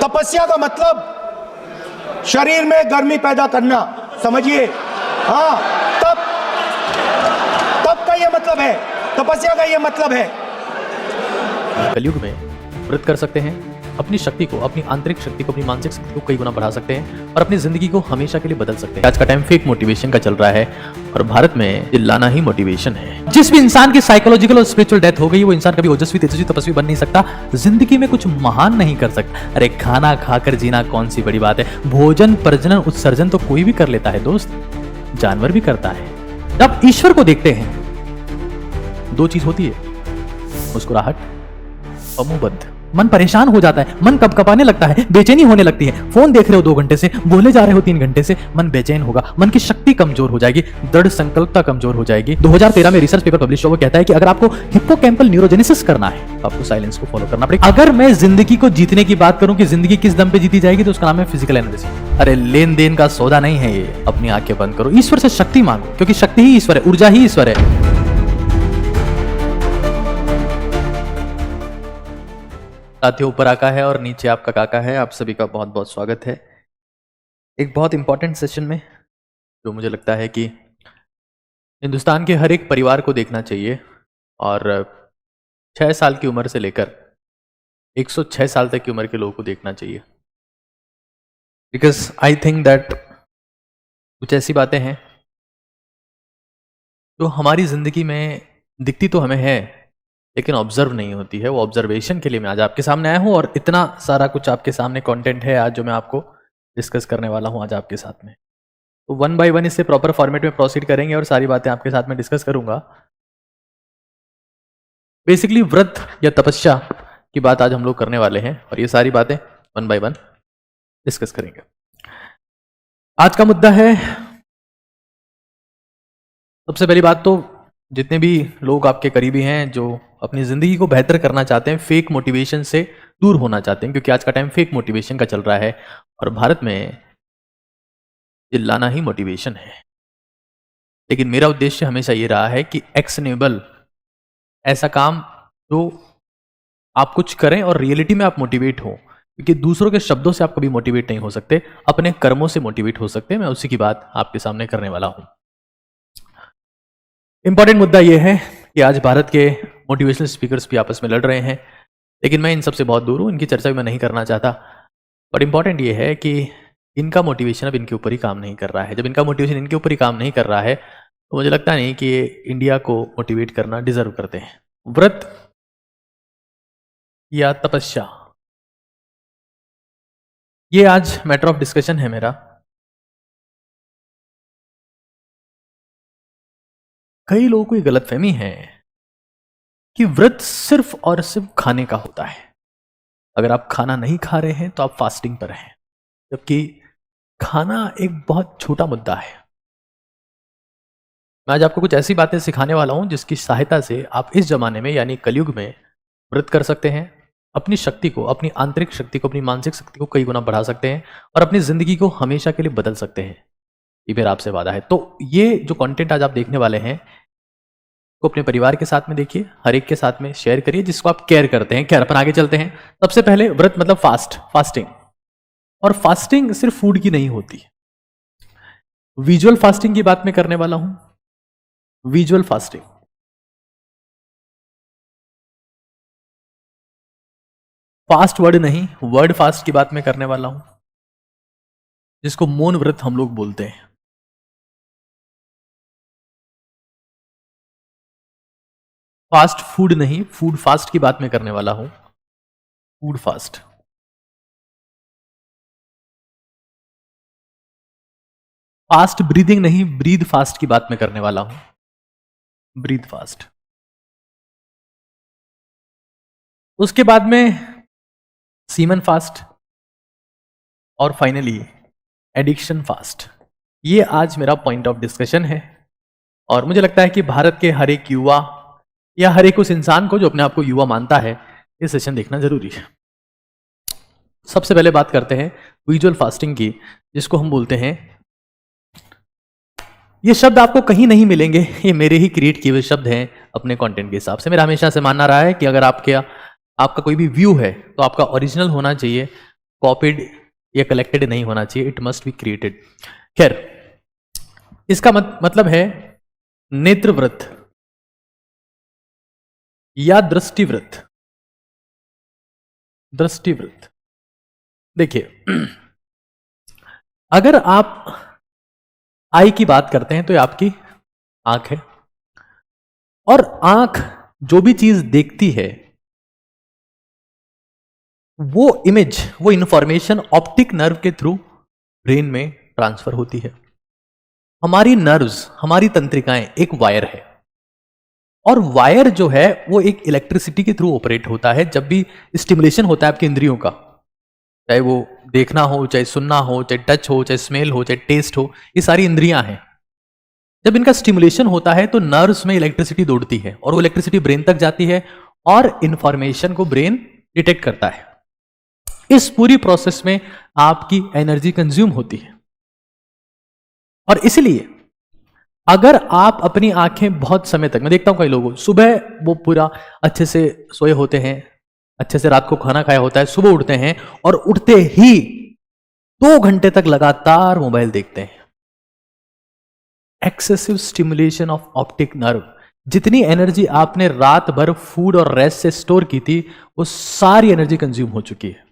तपस्या का मतलब शरीर में गर्मी पैदा करना, समझिए। हाँ, तप का ये मतलब है, तपस्या का ये मतलब है। कलयुग में व्रत कर सकते हैं, अपनी शक्ति को, अपनी आंतरिक शक्ति को, अपनी मानसिक शक्ति को कई गुना बढ़ा सकते हैं और अपनी जिंदगी को हमेशा के लिए बदल सकते हैं। आज का टाइम फेक मोटिवेशन का चल रहा है और भारत में चिल्लाना ही मोटिवेशन है। जिस भी इंसान की साइकोलॉजिकल और स्पिरिचुअल डेथ हो गई, वो इंसान कभी ओजस्वी, तेजस्वी, तपस्वी बन नहीं सकता, जिंदगी में कुछ महान नहीं कर सकता। अरे खाना खाकर जीना कौन सी बड़ी बात है। भोजन, प्रजनन, उत्सर्जन तो कोई भी कर लेता है दोस्त, जानवर भी करता है। जब ईश्वर को देखते हैं दो चीज होती है, मुस्कुराहट और मुंह बंद। मन परेशान हो जाता है, मन कपकपाने लगता है, बेचैनी होने लगती है। फोन देख रहे हो 2 घंटे से, बोले जा रहे हो 3 घंटे से, मन बेचैन होगा, मन की शक्ति कमजोर हो जाएगी, दृढ़ संकल्पता कमजोर हो जाएगी। 2013 में रिसर्च पेपर पब्लिश हुआ, कहता है कि अगर आपको हिप्पोकैम्पल न्यूरोजेनेसिस करना है तो आपको साइलेंस को फॉलो करना पड़ेगा। अगर मैं जिंदगी को जीतने की बात करूं कि जिंदगी किस दम पे जीती जाएगी, तो उसका नाम है फिजिकल एनर्जी। अरे लेन देन का सौदा नहीं है ये। अपनी आंखें बंद करो, ईश्वर से शक्ति मांगो, क्योंकि शक्ति ही ईश्वर है, ऊर्जा ही ईश्वर है। साथियों, ऊपर आका है और नीचे आपका काका है। आप सभी का बहुत बहुत स्वागत है एक बहुत इंपॉर्टेंट सेशन में, जो मुझे लगता है कि हिंदुस्तान के हर एक परिवार को देखना चाहिए और 6 साल की उम्र से लेकर 106 साल तक की उम्र के लोगों को देखना चाहिए। बिकॉज आई थिंक दैट कुछ ऐसी बातें हैं जो हमारी जिंदगी में दिखती तो हमें है, लेकिन ऑब्जर्व नहीं होती है। वो ऑब्जर्वेशन के लिए मैं आज आपके सामने आया हूं और इतना सारा कुछ आपके सामने कंटेंट है आज जो मैं आपको डिस्कस करने वाला हूं आज आपके साथ में। तो 1 बाय 1 इससे प्रॉपर फॉर्मेट में प्रोसीड करेंगे और सारी बातें आपके साथ में डिस्कस करूंगा। बेसिकली व्रत या तपस्या की बात आज हम लोग करने वाले हैं और ये सारी बातें 1 बाय 1 डिस्कस करेंगे। आज का मुद्दा है, सबसे पहली बात तो जितने भी लोग आपके करीबी हैं जो अपनी जिंदगी को बेहतर करना चाहते हैं, फेक मोटिवेशन से दूर होना चाहते हैं, क्योंकि आज का टाइम फेक मोटिवेशन का चल रहा है और भारत में चिल्लाना ही मोटिवेशन है। लेकिन मेरा उद्देश्य हमेशा ये रहा है कि एक्शनेबल ऐसा काम जो आप कुछ करें और रियलिटी में आप मोटिवेट हो, क्योंकि दूसरों के शब्दों से आप कभी मोटिवेट नहीं हो सकते, अपने कर्मों से मोटिवेट हो सकते हैं। मैं उसी की बात आपके सामने करने वाला हूं। इंपॉर्टेंट मुद्दा यह है कि आज भारत के मोटिवेशनल स्पीकर्स भी आपस में लड़ रहे हैं, लेकिन मैं इन सबसे बहुत दूर हूं, इनकी चर्चा भी मैं नहीं करना चाहता। बट इंपॉर्टेंट यह है कि इनका मोटिवेशन अब इनके ऊपर ही काम नहीं कर रहा है। जब इनका मोटिवेशन इनके ऊपर ही काम नहीं कर रहा है तो मुझे लगता नहीं कि ये इंडिया को मोटिवेट करना डिजर्व करते हैं। व्रत या तपस्या, ये आज मैटर ऑफ डिस्कशन है मेरा। कई लोगों को ये गलतफहमी है कि व्रत सिर्फ और सिर्फ खाने का होता है। अगर आप खाना नहीं खा रहे हैं तो आप फास्टिंग पर हैं, जबकि खाना एक बहुत छोटा मुद्दा है। मैं आज आपको कुछ ऐसी बातें सिखाने वाला हूं जिसकी सहायता से आप इस जमाने में यानी कलयुग में व्रत कर सकते हैं, अपनी शक्ति को, अपनी आंतरिक शक्ति को, अपनी मानसिक शक्ति को कई गुना बढ़ा सकते हैं और अपनी जिंदगी को हमेशा के लिए बदल सकते हैं। ये मेरा आपसे वादा है। तो ये जो कंटेंट आज आप देखने वाले हैं को अपने परिवार के साथ में देखिए, हर एक के साथ में शेयर करिए जिसको आप केयर करते हैं। खैर, अपन आगे चलते हैं। सबसे पहले व्रत मतलब फास्टिंग। और फास्टिंग सिर्फ फूड की नहीं होती। विजुअल फास्टिंग की बात मैं करने वाला हूं। विजुअल फास्टिंग, फास्ट वर्ड नहीं, वर्ड फास्ट की बात मैं करने वाला हूं, जिसको मौन व्रत हम लोग बोलते हैं। फास्ट फूड नहीं, फूड फास्ट की बात मैं करने वाला हूं। फूड फास्ट, फास्ट ब्रीदिंग नहीं, ब्रीद फास्ट की बात मैं करने वाला हूं। Breathe fast. उसके बाद में सीमन फास्ट और फाइनली एडिक्शन फास्ट। ये आज मेरा पॉइंट ऑफ डिस्कशन है और मुझे लगता है कि भारत के हर एक युवा या हर एक उस इंसान को जो अपने आप को युवा मानता है, ये सेशन देखना जरूरी है। सबसे पहले बात करते हैं विजुअल फास्टिंग की, जिसको हम बोलते हैं, ये शब्द आपको कहीं नहीं मिलेंगे, ये मेरे ही क्रिएट किए हुए शब्द हैं अपने कंटेंट के हिसाब से। मेरा हमेशा से मानना रहा है कि अगर आपका कोई भी व्यू है तो आपका ओरिजिनल होना चाहिए कॉपीड या कलेक्टेड नहीं होना चाहिए, इट मस्ट बी क्रिएटेड। खैर, इसका मतलब है नेत्रव्रत या दृष्टिव्रत। दृष्टिव्रत, देखिए, अगर आप आई की बात करते हैं तो ये आपकी आंख है, और आंख जो भी चीज देखती है वो इमेज, वो इंफॉर्मेशन ऑप्टिक नर्व के थ्रू ब्रेन में ट्रांसफर होती है। हमारी नर्व्स, हमारी तंत्रिकाएं एक वायर है, और वायर जो है वो एक इलेक्ट्रिसिटी के थ्रू ऑपरेट होता है। जब भी स्टिमुलेशन होता है आपकी इंद्रियों का, चाहे वो देखना हो, चाहे सुनना हो, चाहे टच हो, चाहे स्मेल हो, चाहे टेस्ट हो, ये सारी इंद्रियां हैं। जब इनका स्टिमुलेशन होता है तो नर्व्स में इलेक्ट्रिसिटी दौड़ती है, और वो इलेक्ट्रिसिटी ब्रेन तक जाती है, और इंफॉर्मेशन को ब्रेन डिटेक्ट करता है। इस पूरी प्रोसेस में आपकी एनर्जी कंज्यूम होती है, और इसलिए अगर आप अपनी आंखें बहुत समय तक, मैं देखता हूं कई लोगों, सुबह वो पूरा अच्छे से सोए होते हैं, अच्छे से रात को खाना खाया होता है, सुबह उठते हैं और उठते ही 2 घंटे तक लगातार मोबाइल देखते हैं। Excessive stimulation of optic nerve, जितनी एनर्जी आपने रात भर फूड और रेस्ट से स्टोर की थी, वो सारी एनर्जी कंज्यूम हो चुकी है,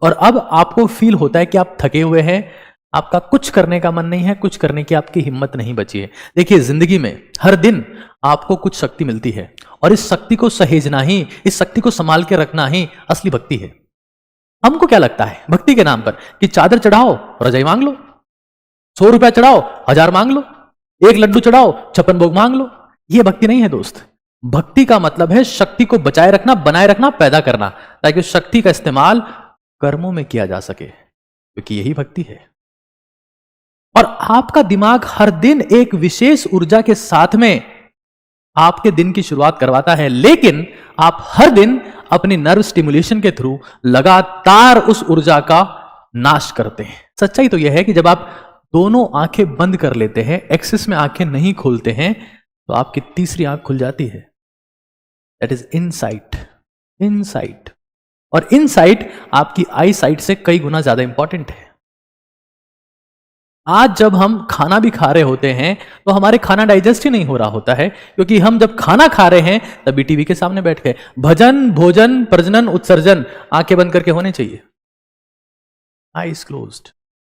और अब आपको फील होता है कि आप थके हुए हैं, आपका कुछ करने का मन नहीं है, कुछ करने की आपकी हिम्मत नहीं बची है। देखिए, जिंदगी में हर दिन आपको कुछ शक्ति मिलती है, और इस शक्ति को सहेजना ही, इस शक्ति को संभाल के रखना ही असली भक्ति है। हमको क्या लगता है भक्ति के नाम पर कि चादर चढ़ाओ रजाई मांग लो, 100 रुपया चढ़ाओ 1000 मांग लो, 1 लड्डू चढ़ाओ 56 भोग मांग लो। यह भक्ति नहीं है दोस्त। भक्ति का मतलब है शक्ति को बचाए रखना, बनाए रखना, पैदा करना, ताकि उस शक्ति का इस्तेमाल कर्मों में किया जा सके, क्योंकि यही भक्ति है। और आपका दिमाग हर दिन एक विशेष ऊर्जा के साथ में आपके दिन की शुरुआत करवाता है, लेकिन आप हर दिन अपनी नर्व स्टिमुलेशन के थ्रू लगातार उस ऊर्जा का नाश करते हैं। सच्चाई तो यह है कि जब आप दोनों आंखें बंद कर लेते हैं, एक्सेस में आंखें नहीं खोलते हैं, तो आपकी तीसरी आंख खुल जाती है, दैट इज इनसाइट। इनसाइट, और इनसाइट आपकी आई साइट से कई गुना ज्यादा इंपॉर्टेंट है। आज जब हम खाना भी खा रहे होते हैं तो हमारे खाना डाइजेस्ट ही नहीं हो रहा होता है, क्योंकि हम जब खाना खा रहे हैं तभी टीवी के सामने बैठ गए। भजन, भोजन, प्रजनन, उत्सर्जन आंखें बंद करके होने चाहिए, आईज क्लोज्ड।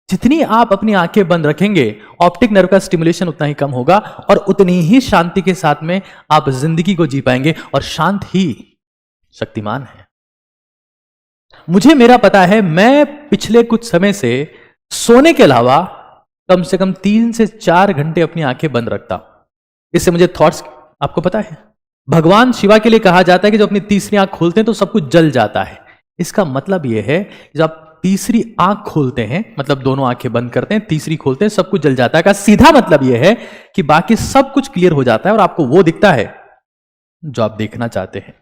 जितनी आप अपनी आंखें बंद रखेंगे, ऑप्टिक नर्व का स्टिमुलेशन उतना ही कम होगा, और उतनी ही शांति के साथ में आप जिंदगी को जी पाएंगे, और शांत ही शक्तिमान है। मुझे मेरा पता है, मैं पिछले कुछ समय से सोने के अलावा कम से कम 3 से 4 घंटे अपनी आंखें बंद रखता हूं। इससे मुझे थॉट्स, आपको पता है भगवान शिवा के लिए कहा जाता है कि जब अपनी तीसरी आंख खोलते हैं तो सब कुछ जल जाता है। इसका मतलब यह है जब आप तीसरी आंख खोलते हैं, मतलब दोनों आंखें बंद करते हैं, तीसरी खोलते हैं, सब कुछ जल जाता है। का सीधा मतलब यह है कि बाकी सब कुछ क्लियर हो जाता है, और आपको वो दिखता है जो आप देखना चाहते हैं।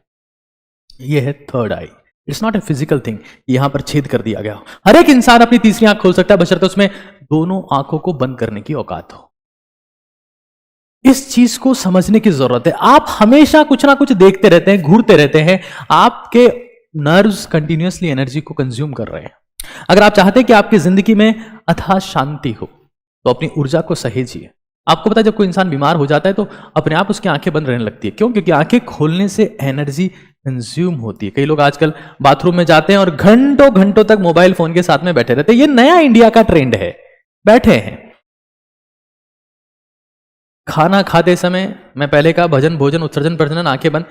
यह है third I. It's not a physical thing, यहां पर छेद कर दिया गया। हर एक इंसान अपनी तीसरी आंख खोल सकता है, बशर्ते उसमें दोनों आंखों को बंद करने की औकात हो। इस चीज को समझने की जरूरत है। आप हमेशा कुछ ना कुछ देखते रहते हैं, घूरते रहते हैं, आपके नर्व्स कंटिन्यूअसली एनर्जी को कंज्यूम कर रहे हैं। अगर आप चाहते हैं कि आपकी जिंदगी में अथाह शांति हो, तो अपनी ऊर्जा को सहेजिए। आपको पता है, जब कोई इंसान बीमार हो जाता है तो अपने आप उसकी आंखें बंद रहने लगती है। क्यों? क्योंकि आंखें खोलने से एनर्जी कंज्यूम होती है। कई लोग आजकल बाथरूम में जाते हैं और घंटों घंटों तक मोबाइल फोन के साथ में बैठे रहते हैं। ये नया इंडिया का ट्रेंड है, बैठे हैं। खाना खाते समय, मैं पहले कहा, भजन, भोजन, उत्सर्जन, प्रजनन, आंखें बंद।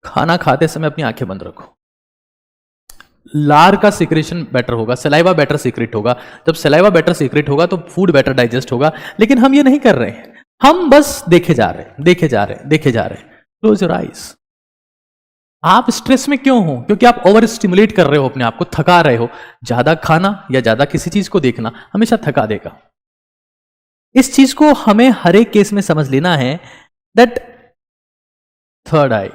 खाना खाते समय अपनी आंखें बंद रखो। लार का सीक्रेशन बेटर होगा, सलाइवा बेटर सीक्रेट होगा। जब सलाइवा बेटर सीक्रेट होगा तो फूड बेटर डाइजेस्ट होगा। लेकिन हम ये नहीं कर रहे हैं, हम बस देखे जा रहे हैं, देखे जा रहे हैं, देखे जा रहे हैं। Close your eyes. आप स्ट्रेस में क्यों हो? क्योंकि आप ओवर स्टिमुलेट कर रहे हो, अपने आप को थका रहे हो। ज्यादा खाना या ज्यादा किसी चीज को देखना हमेशा थका देगा। इस चीज को हमें हर एक केस में समझ लेना है दैट थर्ड आई,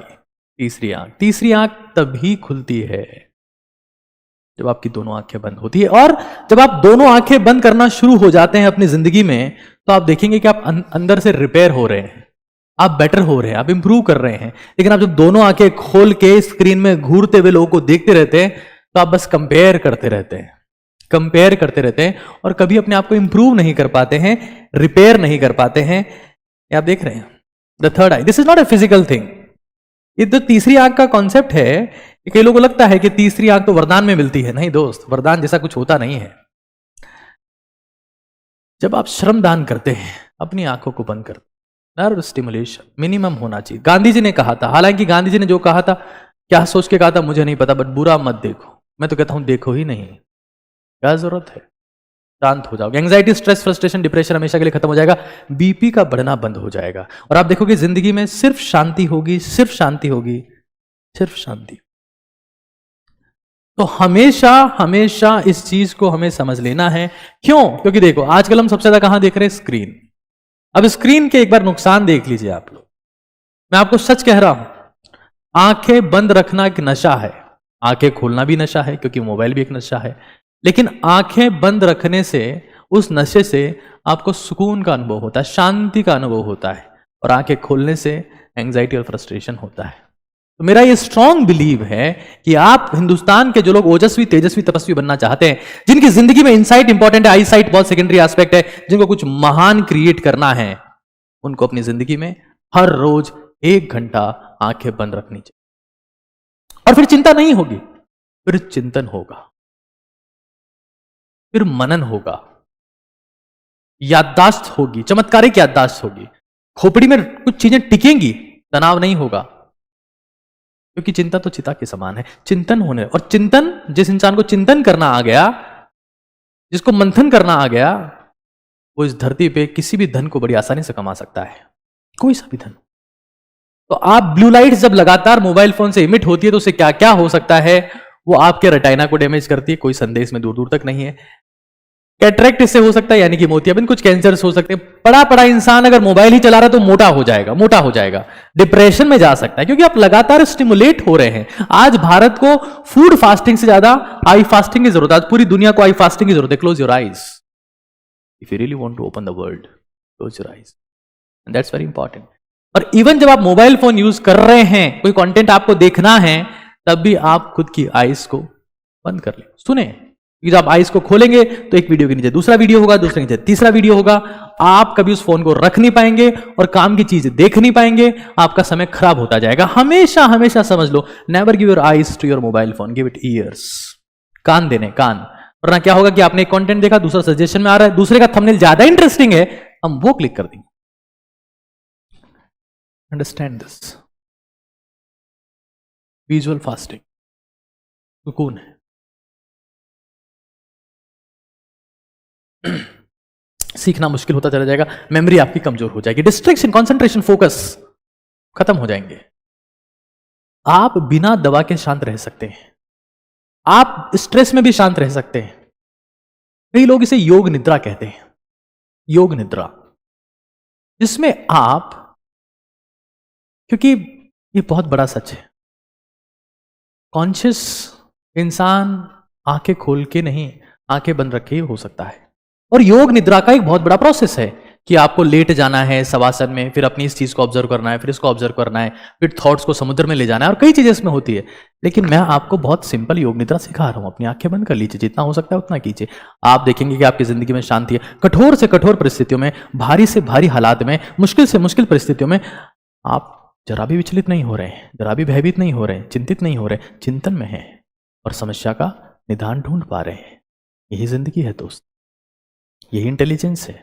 तीसरी आंख तभी खुलती है जब आपकी दोनों आंखें बंद होती है। और जब आप दोनों आंखें बंद करना शुरू हो जाते हैं अपनी जिंदगी में, तो आप देखेंगे कि आप अंदर से रिपेयर हो रहे हैं, आप बेटर हो रहे हैं, आप इंप्रूव कर रहे हैं। लेकिन आप जब दोनों आंखें खोल के स्क्रीन में घूरते हुए लोगों को देखते रहते हैं, तो आप बस कंपेयर करते रहते हैं, कंपेयर करते रहते हैं और कभी अपने आप को इंप्रूव नहीं कर पाते हैं, रिपेयर नहीं कर पाते हैं। ये आप देख रहे हैं the third I, this is not a physical thing. ये तो तीसरी आंख का कॉन्सेप्ट है। कई लोगों को लगता है कि तीसरी आंख तो वरदान में मिलती है। नहीं दोस्त, वरदान जैसा कुछ होता नहीं है। जब आप श्रम दान करते हैं, अपनी आंखों को बंद करते, नर्व स्टिमुलेशन मिनिमम होना चाहिए। गांधी जी ने कहा था, हालांकि गांधी जी ने जो कहा था, क्या सोच के कहा था मुझे नहीं पता, बट बुरा मत देखो। मैं तो कहता हूं देखो ही नहीं, क्या जरूरत है, शांत हो जाओगे। एंग्जाइटी, स्ट्रेस, फ्रस्ट्रेशन, डिप्रेशन हमेशा के लिए खत्म हो जाएगा। बीपी का बढ़ना बंद हो जाएगा और आप देखोगे जिंदगी में सिर्फ शांति होगी, सिर्फ शांति होगी, सिर्फ शांति। तो हमेशा हमेशा इस चीज को हमें समझ लेना है। क्यों? क्योंकि देखो आजकल हम सबसे ज्यादा कहां देख रहे हैं? स्क्रीन। अब स्क्रीन के एक बार नुकसान देख लीजिए आप लोग। मैं आपको सच कह रहा हूं, आंखें बंद रखना एक नशा है, आंखें खोलना भी नशा है, क्योंकि मोबाइल भी एक नशा है। लेकिन आंखें बंद रखने से, उस नशे से आपको सुकून का अनुभव होता है, शांति का अनुभव होता है, और आंखें खोलने से एंग्जाइटी और फ्रस्ट्रेशन होता है। तो मेरा ये स्ट्रॉन्ग बिलीव है कि आप हिंदुस्तान के जो लोग ओजस्वी, तेजस्वी, तपस्वी बनना चाहते हैं, जिनकी जिंदगी में इनसाइट इंपॉर्टेंट है, आई साइट बहुत सेकेंडरी एस्पेक्ट है, जिनको कुछ महान क्रिएट करना है, उनको अपनी जिंदगी में हर रोज 1 घंटा आंखें बंद रखनी चाहिए। और फिर चिंता नहीं होगी, फिर चिंतन होगा, फिर मनन होगा, याददाश्त होगी, चमत्कारिक याददाश्त होगी, खोपड़ी में कुछ चीजें टिकेंगी, तनाव नहीं होगा, क्योंकि चिंता तो चिता के समान है। चिंतन होने, और चिंतन, जिस इंसान को चिंतन करना आ गया, जिसको मंथन करना आ गया, वो इस धरती पे किसी भी धन को बड़ी आसानी से कमा सकता है, कोई सा भी धन। तो आप ब्लू लाइट जब लगातार मोबाइल फोन से इमिट होती है तो उससे क्या क्या हो सकता है? वो आपके रेटाइना को डैमेज करती है, कोई संदेश में दूर दूर तक नहीं है। कैटरेक्ट इससे हो सकता है, यानी कि मोतियाबिंद, कुछ कैंसर्स हो सकते हैं। पड़ा पड़ा इंसान अगर मोबाइल ही चला रहा है तो मोटा हो जाएगा, मोटा हो जाएगा, डिप्रेशन में जा सकता है, क्योंकि आप लगातार स्टिमुलेट हो रहे हैं। आज भारत को फूड फास्टिंग से ज्यादा आई फास्टिंग की जरूरत है। आज पूरी दुनिया को आई फास्टिंग की जरूरत है। Close your eyes if you really want to open the world, close your eyes, and that's very important. और इवन जब आप मोबाइल फोन यूज कर रहे हैं, कोई कंटेंट आपको देखना है, तब भी आप खुद की आईज को बंद कर ले, सुने। जब आप आईज को खोलेंगे तो एक वीडियो के नीचे दूसरा वीडियो होगा, दूसरे के नीचे तीसरा वीडियो होगा। आप कभी उस फोन को रख नहीं पाएंगे और काम की चीज देख नहीं पाएंगे, आपका समय खराब होता जाएगा। हमेशा हमेशा समझ लो, never give your eyes to your mobile phone, give it ears. कान देने, कान। वरना क्या होगा कि आपने एक कंटेंट देखा, दूसरा सजेशन में आ रहा है, दूसरे का थंबनेल ज्यादा इंटरेस्टिंग है, हम वो क्लिक कर देंगे। Understand this. विजुअल फास्टिंग सुकून है। सीखना मुश्किल होता चला जाएगा, मेमोरी आपकी कमजोर हो जाएगी, डिस्ट्रैक्शन, कंसंट्रेशन, फोकस खत्म हो जाएंगे। आप बिना दवा के शांत रह सकते हैं, आप स्ट्रेस में भी शांत रह सकते हैं। कई लोग इसे योग निद्रा कहते हैं, योग निद्रा, जिसमें आप, क्योंकि ये बहुत बड़ा सच है, कॉन्शियस इंसान आंखें खोल के नहीं, आंखें बंद रखे ही हो सकता है। और योग निद्रा का एक बहुत बड़ा प्रोसेस है कि आपको लेट जाना है शवासन में, फिर अपनी इस चीज को ऑब्जर्व करना है, फिर इसको ऑब्जर्व करना है, फिर थॉट्स को समुद्र में ले जाना है, और कई चीजें इसमें होती है। लेकिन मैं आपको बहुत सिंपल योग निद्रा सिखा रहा हूं। अपनी आंखें बंद कर लीजिए, जितना हो सकता है उतना कीजिए। आप देखेंगे कि आपकी जिंदगी में शांति है। कठोर से कठोर परिस्थितियों में, भारी से भारी हालात में, मुश्किल से मुश्किल परिस्थितियों में आप जरा भी विचलित नहीं हो रहे हैं, जरा भी भयभीत नहीं हो रहे हैं, चिंतित नहीं हो रहे, चिंतन में हैं और समस्या का निदान ढूंढ पा रहे हैं। यही जिंदगी है दोस्त, यही इंटेलिजेंस है,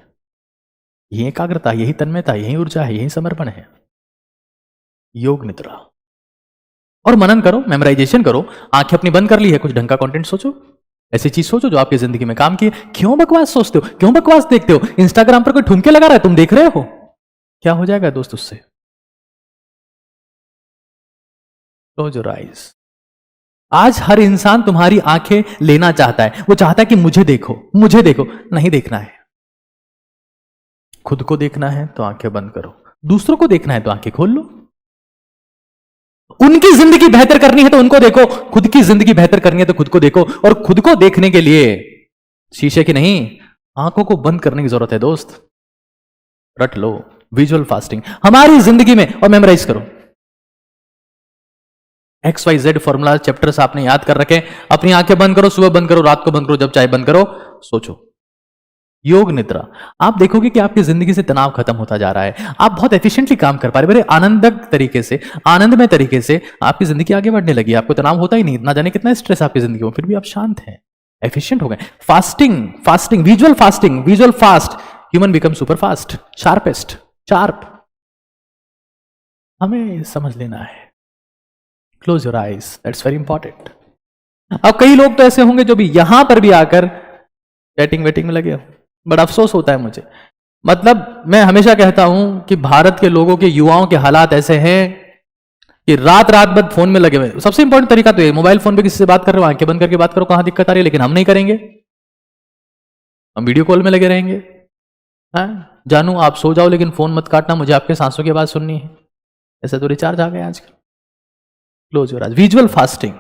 यही एकाग्रता, यही तन्मयता, यही ऊर्जा है, यही समर्पण है। योग निद्रा। और मनन करो, मेमोराइजेशन करो। आंखें अपनी बंद कर ली है, कुछ ढंग का कंटेंट सोचो, ऐसी चीज सोचो जो आपकी जिंदगी में काम की। क्यों बकवास सोचते हो, क्यों बकवास देखते हो? इंस्टाग्राम पर कोई ठुमके लगा रहा है, तुम देख रहे हो, क्या हो जाएगा दोस्त उससे? Close your eyes. आज हर इंसान तुम्हारी आंखें लेना चाहता है, वो चाहता है कि मुझे देखो, मुझे देखो। नहीं देखना है, खुद को देखना है तो आंखें बंद करो, दूसरों को देखना है तो आंखें खोल लो। उनकी जिंदगी बेहतर करनी है तो उनको देखो, खुद की जिंदगी बेहतर करनी है तो खुद को देखो। और खुद को देखने के लिए शीशे की नहीं, आंखों को बंद करने की जरूरत है दोस्त। रट लो विजुअल फास्टिंग हमारी जिंदगी में, और मेमोराइज करो। XYZ फॉर्मूला चैप्टर्स आपने याद कर रखे, अपनी आंखें बंद करो, सुबह बंद करो, रात को बंद करो, जब चाहे बंद करो, सोचो। योग निद्रा, आप देखोगे कि आपकी जिंदगी से तनाव खत्म होता जा रहा है, आप बहुत एफिशिएंटली काम कर पा रहे, बड़े आनंदक तरीके से, आनंदमय तरीके से आपकी जिंदगी आगे बढ़ने लगी, आपको तनाव होता ही नहीं, ना जाने कितना स्ट्रेस आपकी जिंदगी में, फिर भी आप शांत हैं, एफिशिएंट हो गए। Fasting, visual fast, human become super fast, sharp. हमें समझ लेना है। Close your eyes, that's very important. अब कई लोग तो ऐसे होंगे जो भी यहां पर भी आकर बैटिंग में लगे हो, बड़ा अफसोस होता है मुझे। मतलब मैं हमेशा कहता हूं कि भारत के लोगों के, युवाओं के हालात ऐसे हैं कि रात भर फोन में लगे हुए। सबसे इंपॉर्टेंट तरीका तो ये, मोबाइल फोन पे किसी से बात कर रहे हो, आंखें बंद करके बात करो, कहां दिक्कत आ रही है, लेकिन हम नहीं करेंगे, हम वीडियो कॉल में लगे रहेंगे। हाँ, जानू आप सो जाओ लेकिन फोन मत काटना, मुझे आपके सांसों की आवाज सुननी है। ऐसे तो रिचार्ज आ गए आजकल। Close your eyes, visual fasting.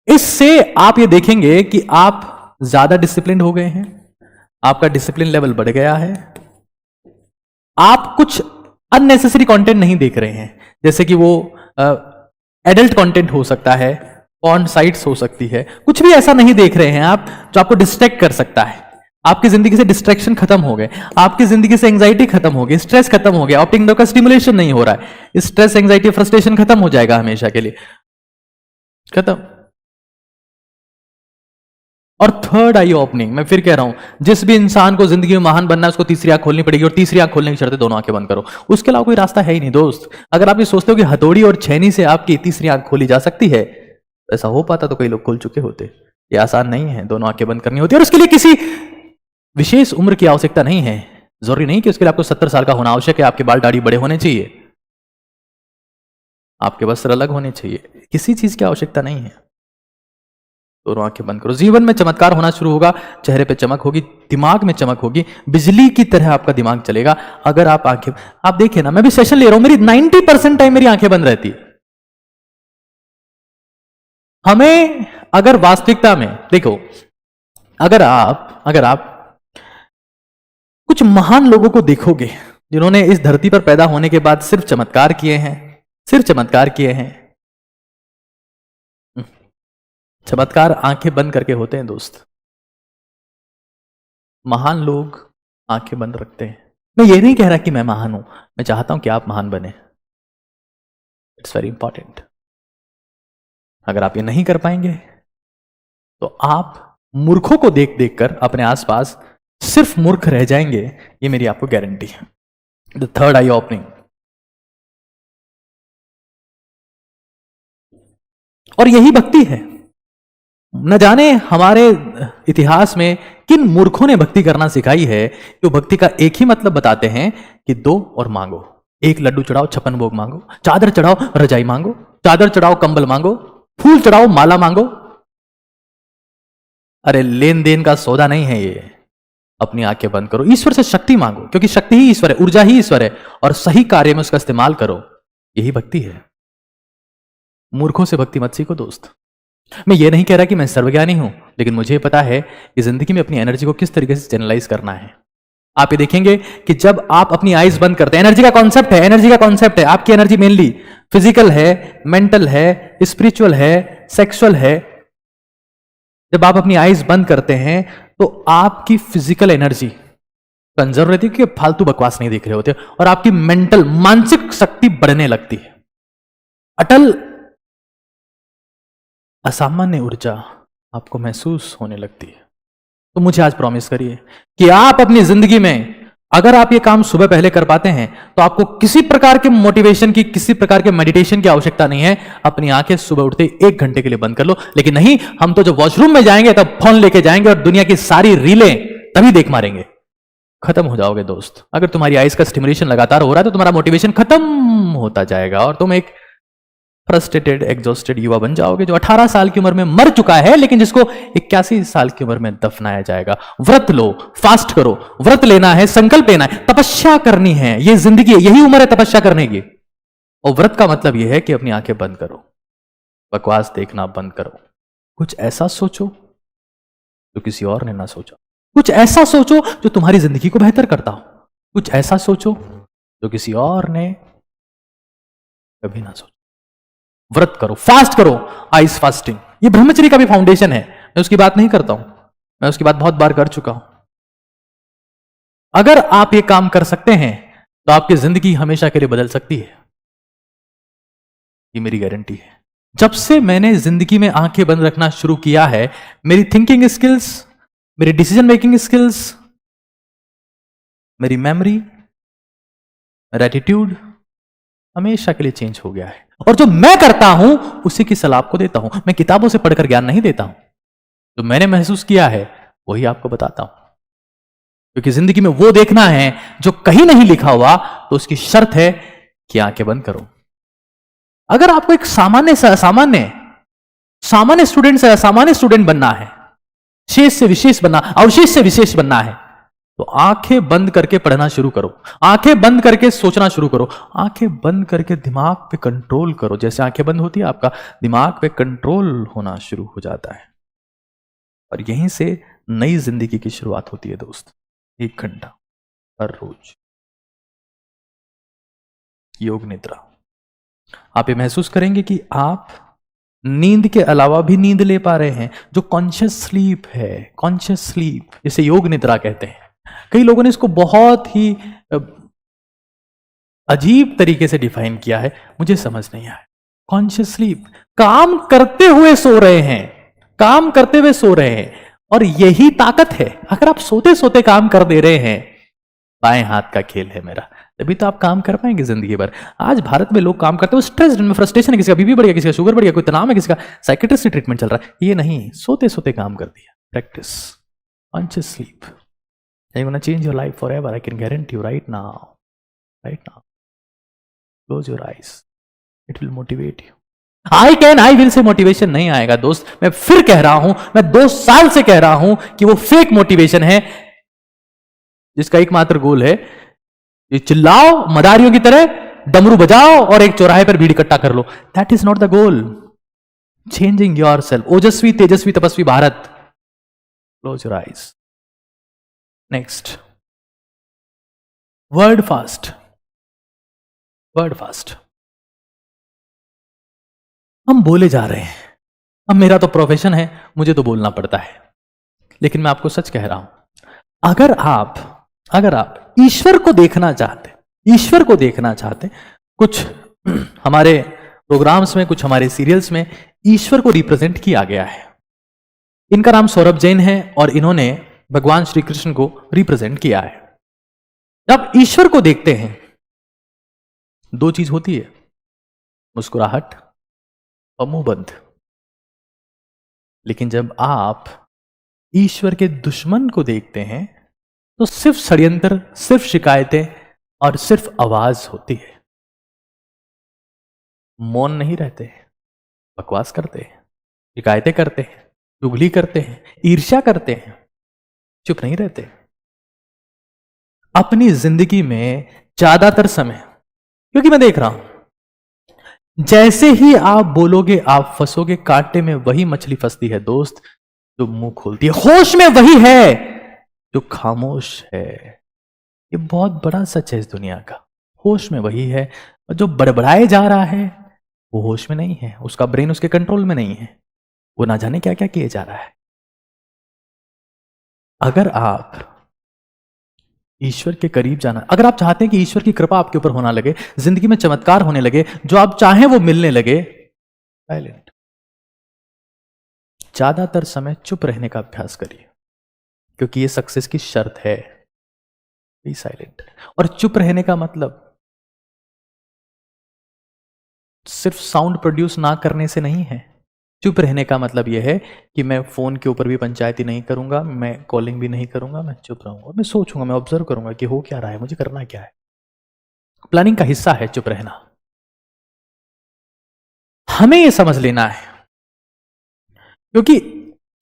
इससे आप ये देखेंगे कि आप ज्यादा डिसिप्लिन हो गए हैं, आपका डिसिप्लिन लेवल बढ़ गया है, आप कुछ अननेसेसरी कंटेंट नहीं देख रहे हैं, जैसे कि वो एडल्ट कंटेंट हो सकता है, पॉर्न साइट्स हो सकती है, कुछ भी ऐसा नहीं देख रहे हैं आप जो आपको डिस्ट्रैक्ट कर सकता है। आपकी जिंदगी से डिस्ट्रैक्शन खत्म हो गए, आपकी जिंदगी से एंजाइटी खत्म हो गई, स्ट्रेस खत्म हो गया, ऑप्टिक नर्व का स्टिमुलेशन नहीं हो रहा है, स्ट्रेस, एंजाइटी, फ्रस्ट्रेशन खत्म हो जाएगा हमेशा के लिए, खत्म। और थर्ड आई ओपनिंग, मैं फिर कह रहा हूं, जिस भी इंसान को जिंदगी में महान बनना है उसको तीसरी आंख खोलनी पड़ेगी, और तीसरी आंख खोलने की शर्त है दोनों आंखें बंद करो, उसके अलावा कोई रास्ता है ही नहीं दोस्त। अगर आप ये सोचते हो कि हथौड़ी और छेनी से आपकी तीसरी आंख खोली जा सकती है, तो ऐसा हो पाता तो कई लोग खोल चुके होते। ये आसान नहीं है, दोनों आंखें बंद करनी होती है, और उसके लिए किसी विशेष उम्र की आवश्यकता नहीं है। जरूरी नहीं कि उसके लिए आपको 70 साल का होना आवश्यक है, आपके बाल दाढ़ी बड़े होने चाहिए, आपके वस्त्र अलग होने चाहिए, किसी चीज की आवश्यकता नहीं है। दोनों आंखें बंद करो, जीवन में चमत्कार होना शुरू होगा, चेहरे पे चमक होगी, दिमाग में चमक होगी, बिजली की तरह आपका दिमाग चलेगा अगर आप आंखें, आप देखिए ना, मैं भी सेशन ले रहा हूं, मेरी 90% टाइम मेरी आंखें बंद रहती है। हमें अगर वास्तविकता में देखो, अगर आप कुछ महान लोगों को देखोगे जिन्होंने इस धरती पर पैदा होने के बाद सिर्फ चमत्कार किए हैं, चमत्कार आंखें बंद करके होते हैं दोस्त। महान लोग आंखें बंद रखते हैं। मैं ये नहीं कह रहा कि मैं महान हूं, मैं चाहता हूं कि आप महान बने, इट्स वेरी इंपॉर्टेंट। अगर आप ये नहीं कर पाएंगे तो आप मूर्खों को देख देख कर अपने आसपास सिर्फ मूर्ख रह जाएंगे, ये मेरी आपको गारंटी है। The third I opening. और यही भक्ति है। न जाने हमारे इतिहास में किन मूर्खों ने भक्ति करना सिखाई है, जो भक्ति का एक ही मतलब बताते हैं कि दो और मांगो, एक लड्डू चढ़ाओ 56 भोग मांगो, चादर चढ़ाओ रजाई मांगो, चादर चढ़ाओ कंबल मांगो, फूल चढ़ाओ माला मांगो। अरे लेन देन का सौदा नहीं है ये। अपनी आंखें बंद करो, ईश्वर से शक्ति मांगो, क्योंकि शक्ति ही ईश्वर है, ऊर्जा ही ईश्वर है, और सही कार्य में उसका इस्तेमाल करो, यही भक्ति है। मूर्खों से भक्ति मत सीखो दोस्त। मैं ये नहीं कह रहा कि मैं सर्वज्ञानी हूं, लेकिन मुझे पता है कि जिंदगी में अपनी एनर्जी को किस तरीके से चैनलाइज करना है। आप ये देखेंगे कि जब आप अपनी आइज बंद करते हैं, एनर्जी का कॉन्सेप्ट है, आपकी एनर्जी मेनली फिजिकल है, मेंटल है, स्पिरिचुअल है, सेक्सुअल है। जब आप अपनी आइज बंद करते हैं तो आपकी फिजिकल एनर्जी कंजर्व रहती है, कि फालतू बकवास नहीं देख रहे होते, और आपकी मेंटल, मानसिक शक्ति बढ़ने लगती है। अटल असामान्य ऊर्जा आपको महसूस होने लगती है। तो मुझे आज प्रॉमिस करिए कि आप अपनी जिंदगी में, अगर आप ये काम सुबह पहले कर पाते हैं, तो आपको किसी प्रकार के मोटिवेशन की, किसी प्रकार के मेडिटेशन की आवश्यकता नहीं है। अपनी आंखें सुबह उठते 1 घंटे के लिए बंद कर लो। लेकिन नहीं, हम तो जब वॉशरूम में जाएंगे तब फोन लेके जाएंगे और दुनिया की सारी रीलें तभी देख मारेंगे। खत्म हो जाओगे दोस्त। अगर तुम्हारी आइज का स्टिमुलेशन लगातार हो रहा है तो तुम्हारा मोटिवेशन खत्म होता जाएगा और तुम एक फ्रस्ट्रेटेड, एग्जॉस्टेड युवा बन जाओगे, जो 18 साल की उम्र में मर चुका है, लेकिन जिसको 81 साल की उम्र में दफनाया जाएगा। व्रत लो, फास्ट करो, व्रत लेना है, संकल्प लेना है, तपस्या करनी है। ये जिंदगी है, यही उम्र है तपस्या करने की। और व्रत का मतलब यह है कि अपनी आंखें बंद करो, बकवास देखना बंद करो, कुछ ऐसा सोचो जो किसी और ने ना सोचा, कुछ ऐसा सोचो जो तुम्हारी जिंदगी को बेहतर करता हो, कुछ ऐसा सोचो जो किसी और ने कभी ना सोचो। व्रत करो, फास्ट करो, आइस फास्टिंग, ये ब्रह्मचर्य का भी फाउंडेशन है। मैं उसकी बात नहीं करता हूं, मैं उसकी बात बहुत बार कर चुका हूं। अगर आप ये काम कर सकते हैं तो आपकी जिंदगी हमेशा के लिए बदल सकती है, ये मेरी गारंटी है। जब से मैंने जिंदगी में आंखें बंद रखना शुरू किया है, मेरी थिंकिंग स्किल्स, मेरी डिसीजन मेकिंग स्किल्स, मेरी मेमोरी, मेरा एटीट्यूड हमेशा के लिए चेंज हो गया है। और जो मैं करता हूं उसी की सलाह आपको देता हूं। मैं किताबों से पढ़कर ज्ञान नहीं देता हूं, जो मैंने महसूस किया है वही आपको बताता हूं। क्योंकि जिंदगी में वो देखना है जो कहीं नहीं लिखा हुआ, तो उसकी शर्त है कि आंखें बंद करो। अगर आपको एक सामान्य स्टूडेंट बनना है, शेष से विशेष बनना, अवशेष से विशेष बनना है, तो आंखें बंद करके पढ़ना शुरू करो, आंखें बंद करके सोचना शुरू करो, आंखें बंद करके दिमाग पे कंट्रोल करो। जैसे आंखें बंद होती है, आपका दिमाग पे कंट्रोल होना शुरू हो जाता है, और यहीं से नई जिंदगी की शुरुआत होती है दोस्त। 1 घंटा हर रोज योग निद्रा। आप ये महसूस करेंगे कि आप नींद के अलावा भी नींद ले पा रहे हैं, जो कॉन्शियस स्लीप है, कॉन्शियस स्लीप, जिसे योग निद्रा कहते हैं। कई लोगों ने इसको बहुत ही अजीब तरीके से डिफाइन किया है, मुझे समझ नहीं आया। कॉन्शियस स्लीप, काम करते हुए सो रहे हैं, काम करते हुए सो रहे हैं, और यही ताकत है। अगर आप सोते सोते काम कर दे रहे हैं, बाएं हाथ का खेल है मेरा, तभी तो आप काम कर पाएंगे जिंदगी भर। आज भारत में लोग काम करते हुए स्ट्रेस में, फ्रस्ट्रेशन है, किसी का बीपी बढ़ गया, किसी का शुगर बढ़ गया, कोई तनाव है, किसी का साइकेट्रिस्ट से ट्रीटमेंट चल रहा है। ये नहीं, सोते सोते काम कर दिया। Practice conscious sleep, you gonna change your life forever, I can guarantee you right now, right now. Close your eyes, it will motivate you. I will say motivation नहीं आएगा दोस्त। मैं फिर कह रहा हूं, मैं 2 साल से कह रहा हूं कि वो फेक मोटिवेशन है, जिसका एकमात्र गोल है ये चिल्लाओ मदारियों की तरह, डमरू बजाओ और एक चौराहे पर भीड़ इकट्ठा कर लो। That is not the goal. Changing yourself. ओजस्वी तेजस्वी तपस्वी Bharat. Close your eyes. Next, word fast. Word fast. हम बोले जा रहे हैं, अब मेरा तो प्रोफेशन है, मुझे तो बोलना पड़ता है, लेकिन मैं आपको सच कह रहा हूं, अगर आप ईश्वर को देखना चाहते, ईश्वर को देखना चाहते, कुछ हमारे प्रोग्राम्स में, कुछ हमारे सीरियल्स में ईश्वर को रिप्रेजेंट किया गया है। इनका नाम सौरभ जैन है और इन्होंने भगवान श्री कृष्ण को रिप्रेजेंट किया है। जब ईश्वर को देखते हैं 2 चीज होती है, मुस्कुराहट और मुंह बंद। लेकिन जब आप ईश्वर के दुश्मन को देखते हैं तो सिर्फ षड्यंत्र, सिर्फ शिकायतें और सिर्फ आवाज होती है। मौन नहीं रहते, बकवास करते हैं, शिकायतें करते हैं, चुगली करते हैं, ईर्ष्या करते हैं, चुप नहीं रहते। अपनी जिंदगी में ज्यादातर समय, क्योंकि मैं देख रहा हूं, जैसे ही आप बोलोगे आप फंसोगे, कांटे में वही मछली फंसती है दोस्त जो मुंह खोलती है, होश में वही है जो खामोश है। ये बहुत बड़ा सच है इस दुनिया का। होश में वही है, और जो बड़बड़ाए जा रहा है वो होश में नहीं है, उसका ब्रेन उसके कंट्रोल में नहीं है, वो ना जाने क्या क्या किए जा रहा है। अगर आप ईश्वर के करीब जाना, अगर आप चाहते हैं कि ईश्वर की कृपा आपके ऊपर होना लगे, जिंदगी में चमत्कार होने लगे, जो आप चाहें वो मिलने लगे, साइलेंट। ज्यादातर समय चुप रहने का अभ्यास करिए, क्योंकि ये सक्सेस की शर्त है। Be silent. और चुप रहने का मतलब सिर्फ साउंड प्रोड्यूस ना करने से नहीं है। चुप रहने का मतलब यह है कि मैं फोन के ऊपर भी पंचायती नहीं करूंगा, मैं कॉलिंग भी नहीं करूंगा, मैं चुप रहूंगा, मैं सोचूंगा, मैं ऑब्जर्व करूंगा कि हो क्या रहा है, मुझे करना क्या है। प्लानिंग का हिस्सा है चुप रहना। हमें यह समझ लेना है, क्योंकि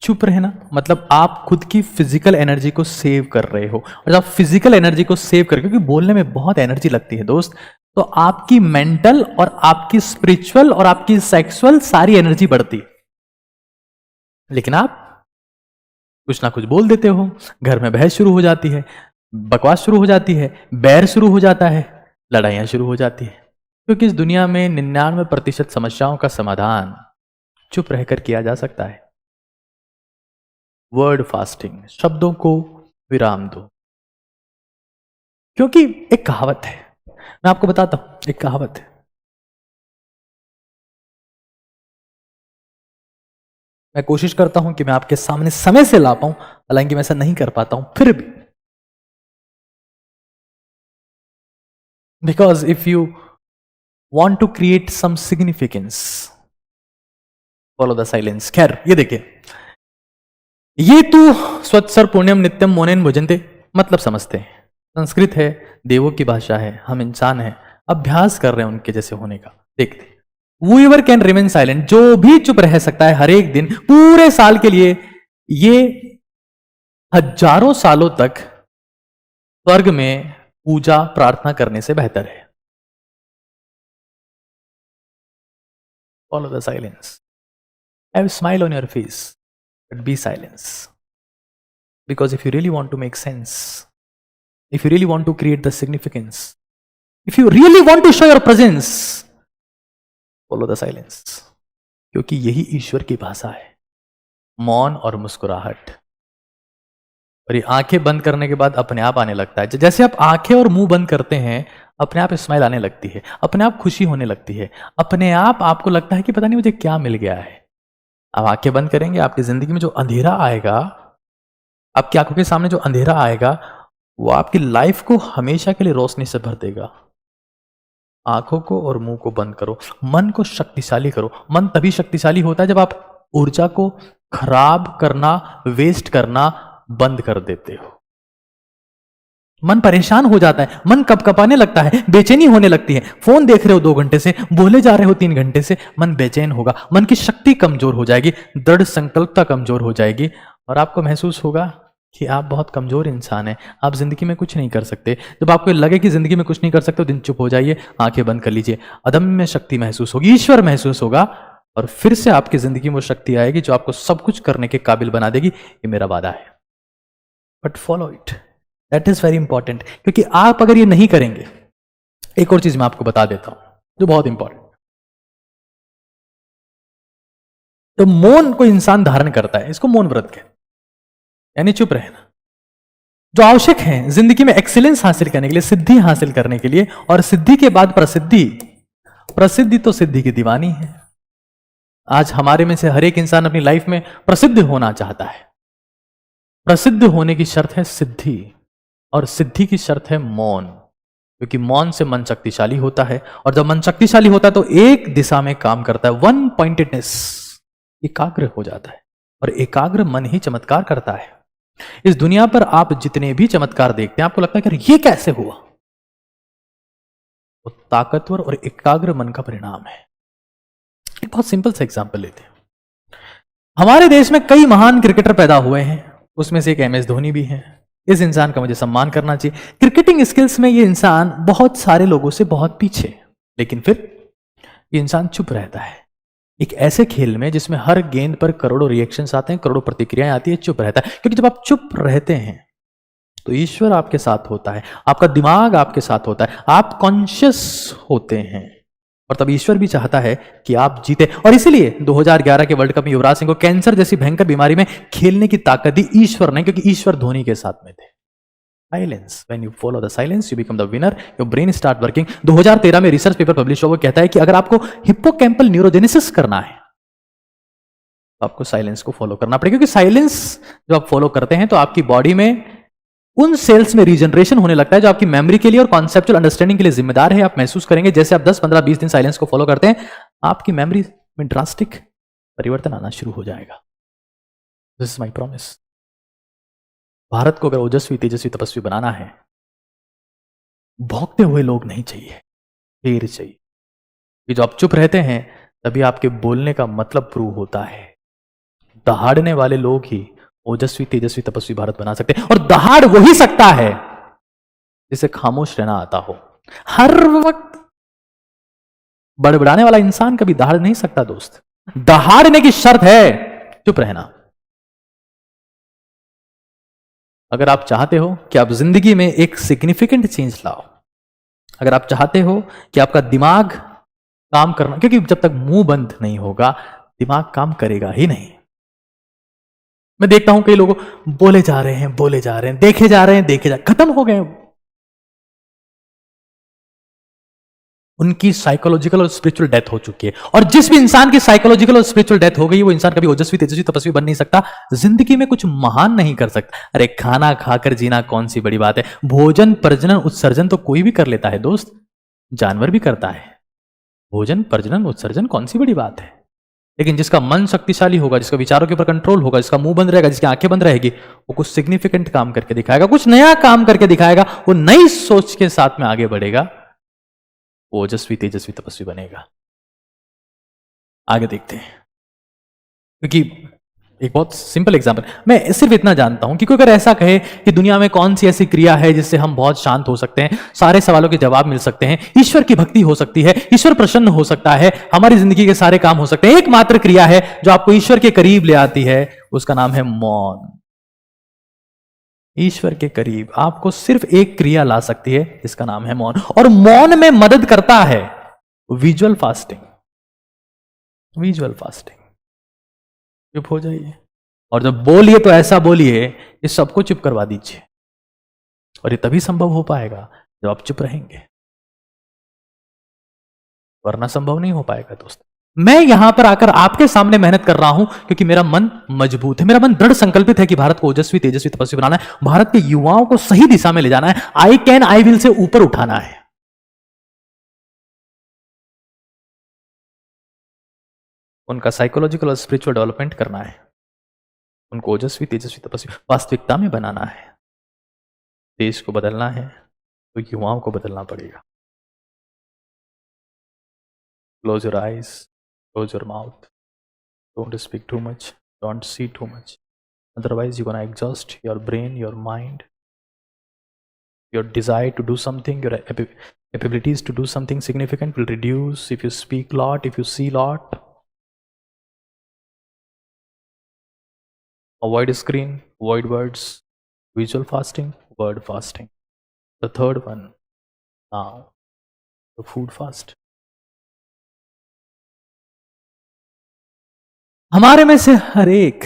चुप रहना मतलब आप खुद की फिजिकल एनर्जी को सेव कर रहे हो, और जब फिजिकल एनर्जी को सेव कर, क्योंकि बोलने में बहुत एनर्जी लगती है दोस्त, तो आपकी मेंटल और आपकी स्पिरिचुअल और आपकी सेक्सुअल सारी एनर्जी बढ़ती। लेकिन आप कुछ ना कुछ बोल देते हो, घर में बहस शुरू हो जाती है, बकवास शुरू हो जाती है, बैर शुरू हो जाता है, लड़ाइयां शुरू हो जाती है। क्योंकि इस दुनिया में 99% समस्याओं का समाधान चुप रहकर किया जा सकता है। वर्ड फास्टिंग, शब्दों को विराम दो। क्योंकि एक कहावत है, मैं आपको बताता हूं, एक कहावत है, मैं कोशिश करता हूं कि मैं आपके सामने समय से ला पाऊं, हालांकि मैं ऐसा नहीं कर पाता हूं फिर भी। Because if you want to create some significance, follow the silence. खैर, ये देखिए, ये तू स्वत्सर पुण्यम नित्यम मोनेन भुजन्ते, मतलब समझते हैं। संस्कृत है, देवों की भाषा है, हम इंसान हैं, अभ्यास कर रहे हैं उनके जैसे होने का। देखते, Whoever can remain silent, जो भी चुप रह सकता है हर एक दिन पूरे साल के लिए, ये हजारों सालों तक स्वर्ग में पूजा प्रार्थना करने से बेहतर है। Follow the silence. Have a smile on your face, but be silence. Because if you really want to make sense, if you really want to create the significance, if you really want to show your presence, follow the silence. क्योंकि यही ईश्वर की भाषा है, मौन और मुस्कुराहट। और ये आंखें बंद करने के बाद अपने आप आने लगता है। जैसे आप आंखें और मुंह बंद करते हैं, अपने आप स्माइल आने लगती है, अपने आप खुशी होने लगती है, अपने आप आपको लगता है कि पता नहीं मुझे क्या मिल गया है। आप आंखें बंद करेंगे, आपकी जिंदगी में जो अंधेरा आएगा, आपकी आंखों के सामने जो अंधेरा आएगा, वो आपकी लाइफ को हमेशा के लिए रोशनी से भर देगा। आंखों को और मुंह को बंद करो, मन को शक्तिशाली करो। मन तभी शक्तिशाली होता है जब आप ऊर्जा को खराब करना, वेस्ट करना बंद कर देते हो। मन परेशान हो जाता है, मन कपकपाने लगता है, बेचैनी होने लगती है। फोन देख रहे हो 2 घंटे से, बोले जा रहे हो 3 घंटे से, मन बेचैन होगा, मन की शक्ति कमजोर हो जाएगी, दृढ़ संकल्पता कमजोर हो जाएगी, और आपको महसूस होगा कि आप बहुत कमजोर इंसान हैं, आप जिंदगी में कुछ नहीं कर सकते। जब आपको लगे कि जिंदगी में कुछ नहीं कर सकते, दिन चुप हो जाइए, आंखें बंद कर लीजिए, अदम्य शक्ति महसूस होगी, ईश्वर महसूस होगा, और फिर से आपकी जिंदगी में वो शक्ति आएगी जो आपको सब कुछ करने के काबिल बना देगी। ये मेरा वादा है। But follow it, that is very important. क्योंकि आप अगर ये नहीं करेंगे, एक और चीज मैं आपको बता देता हूं जो बहुत इंपॉर्टेंट। तो मौन को इंसान धारण करता है, इसको मौन व्रत कहते हैं, यानी चुप रहना। जो आवश्यक है जिंदगी में एक्सीलेंस हासिल करने के लिए, सिद्धि हासिल करने के लिए, और सिद्धि के बाद प्रसिद्धि। प्रसिद्धि तो सिद्धि की दीवानी है। आज हमारे में से हर एक इंसान अपनी लाइफ में प्रसिद्ध होना चाहता है। प्रसिद्ध होने की शर्त है सिद्धि, और सिद्धि की शर्त है मौन। क्योंकि मौन से मन शक्तिशाली होता है, और जब मन शक्तिशाली होता है तो एक दिशा में काम करता है, वन पॉइंटेडनेस, एकाग्र हो जाता है, और एकाग्र मन ही चमत्कार करता है। इस दुनिया पर आप जितने भी चमत्कार देखते हैं, आपको लगता है कि ये कैसे हुआ, वो ताकतवर और एकाग्र मन का परिणाम है। एक बहुत सिंपल सा एग्जांपल लेते हैं। हमारे देश में कई महान क्रिकेटर पैदा हुए हैं, उसमें से एक MS धोनी भी है। इस इंसान का मुझे सम्मान करना चाहिए। क्रिकेटिंग स्किल्स में ये इंसान बहुत सारे लोगों से बहुत पीछे, लेकिन फिर ये इंसान चुप रहता है। एक ऐसे खेल में जिसमें हर गेंद पर करोड़ों रिएक्शंस आते हैं, करोड़ों प्रतिक्रियाएं आती है, चुप रहता है। क्योंकि जब आप चुप रहते हैं तो ईश्वर आपके साथ होता है, आपका दिमाग आपके साथ होता है, आप कॉन्शियस होते हैं, और तब ईश्वर भी चाहता है कि आप जीते। और इसीलिए 2011 के वर्ल्ड कप में युवराज सिंह को कैंसर जैसी भयंकर बीमारी में खेलने की ताकत दी ईश्वर ने, क्योंकि ईश्वर धोनी के साथ में थे। Silence, when you follow the silence you become the winner, your brain start working. 2013 में रिसर्च पेपर पब्लिश हुआ, वो कहता है कि अगर आपको हिप्पोकैम्पल न्यूरोजेनेसिस करना है तो आपको साइलेंस को फॉलो करना पड़ेगा। क्योंकि साइलेंस जब आप फॉलो करते हैं तो आपकी बॉडी में उन सेल्स में रीजनरेशन होने लगता है जो आपकी मेमोरी के लिए और कॉन्सेप्चुअल अंडरस्टैंडिंग के लिए जिम्मेदार है। आप महसूस करेंगे जैसे आप 10, 15, 20 दिन साइलेंस को फॉलो करते हैं, आपकी मेमोरी में ड्रास्टिक परिवर्तन आना शुरू हो जाएगा। This is my promise. Bharat को अगर ओजस्वी, तेजस्वी, तपस्वी बनाना है, भौंकते हुए लोग नहीं चाहिए, शेर चाहिए। कि जो आप चुप रहते हैं तभी आपके बोलने का मतलब प्रूव होता है। दहाड़ने वाले लोग ही ओजस्वी, तेजस्वी, तपस्वी भारत बना सकते हैं, और दहाड़ वही सकता है जिसे खामोश रहना आता हो। हर वक्त बड़बड़ाने वाला इंसान कभी दहाड़ नहीं सकता दोस्त। दहाड़ने की शर्त है चुप रहना। अगर आप चाहते हो कि आप जिंदगी में एक सिग्निफिकेंट चेंज लाओ, अगर आप चाहते हो कि आपका दिमाग काम करना, क्योंकि जब तक मुंह बंद नहीं होगा दिमाग काम करेगा ही नहीं। मैं देखता हूं कई लोग बोले जा रहे हैं, बोले जा रहे हैं, देखे जा रहे हैं, देखे जा, खत्म हो गए। उनकी साइकोलॉजिकल और स्पिरिचुअल डेथ हो चुकी है। और जिस भी इंसान की साइकोलॉजिकल और स्पिरिचुअल डेथ हो गई, वो इंसान कभी ओजस्वी, तेजस्वी, तपस्वी बन नहीं सकता, जिंदगी में कुछ महान नहीं कर सकता। अरे खाना खाकर जीना कौन सी बड़ी बात है? भोजन, प्रजनन, उत्सर्जन तो कोई भी कर लेता है दोस्त, जानवर भी करता है। भोजन, प्रजनन, उत्सर्जन कौन सी बड़ी बात है? लेकिन जिसका मन शक्तिशाली होगा, जिसका विचारों के ऊपर कंट्रोल होगा, जिसका मुंह बंद रहेगा, जिसकी आंखें बंद रहेगी, वो कुछ सिग्निफिकेंट काम करके दिखाएगा, कुछ नया काम करके दिखाएगा, वो नई सोच के साथ में आगे बढ़ेगा, वो ओजस्वी, तेजस्वी, तपस्वी बनेगा। आगे देखते हैं, क्योंकि एक बहुत सिंपल एग्जांपल, मैं सिर्फ इतना जानता हूं कि कोई अगर ऐसा कहे कि दुनिया में कौन सी ऐसी क्रिया है जिससे हम बहुत शांत हो सकते हैं, सारे सवालों के जवाब मिल सकते हैं, ईश्वर की भक्ति हो सकती है, ईश्वर प्रसन्न हो सकता है, हमारी जिंदगी के सारे काम हो सकते हैं, एकमात्र क्रिया है जो आपको ईश्वर के करीब ले आती है, उसका नाम है मौन। ईश्वर के करीब आपको सिर्फ एक क्रिया ला सकती है, जिसका नाम है मौन। और मौन में मदद करता है विजुअल फास्टिंग। विजुअल फास्टिंग, चुप हो जाइए, और जब बोलिए तो ऐसा बोलिए कि सबको चुप करवा दीजिए। और ये तभी संभव हो पाएगा जब आप चुप रहेंगे, वरना संभव नहीं हो पाएगा दोस्त। मैं यहां पर आकर आपके सामने मेहनत कर रहा हूं क्योंकि मेरा मन मजबूत है, मेरा मन दृढ़ संकल्पित है कि भारत को ओजस्वी, तेजस्वी, तपस्वी बनाना है, भारत के युवाओं को सही दिशा में ले जाना है, I can I will say ऊपर उठाना है। उनका साइकोलॉजिकल और स्पिरिचुअल डेवलपमेंट करना है, उनको ओजस्वी, तेजस्वी, तपस्वी वास्तविकता में बनाना है। देश को बदलना है तो युवाओं को बदलना पड़ेगा। Close your eyes, close your mouth, don't speak too much, don't see too much, otherwise you're gonna exhaust your brain, your mind, your desire to do something, your abilities to do something significant will reduce if you speak lot, if you see lot. Avoid screen, avoid words, visual fasting, word fasting. The third one, now the food fast. हमारे में से हर एक,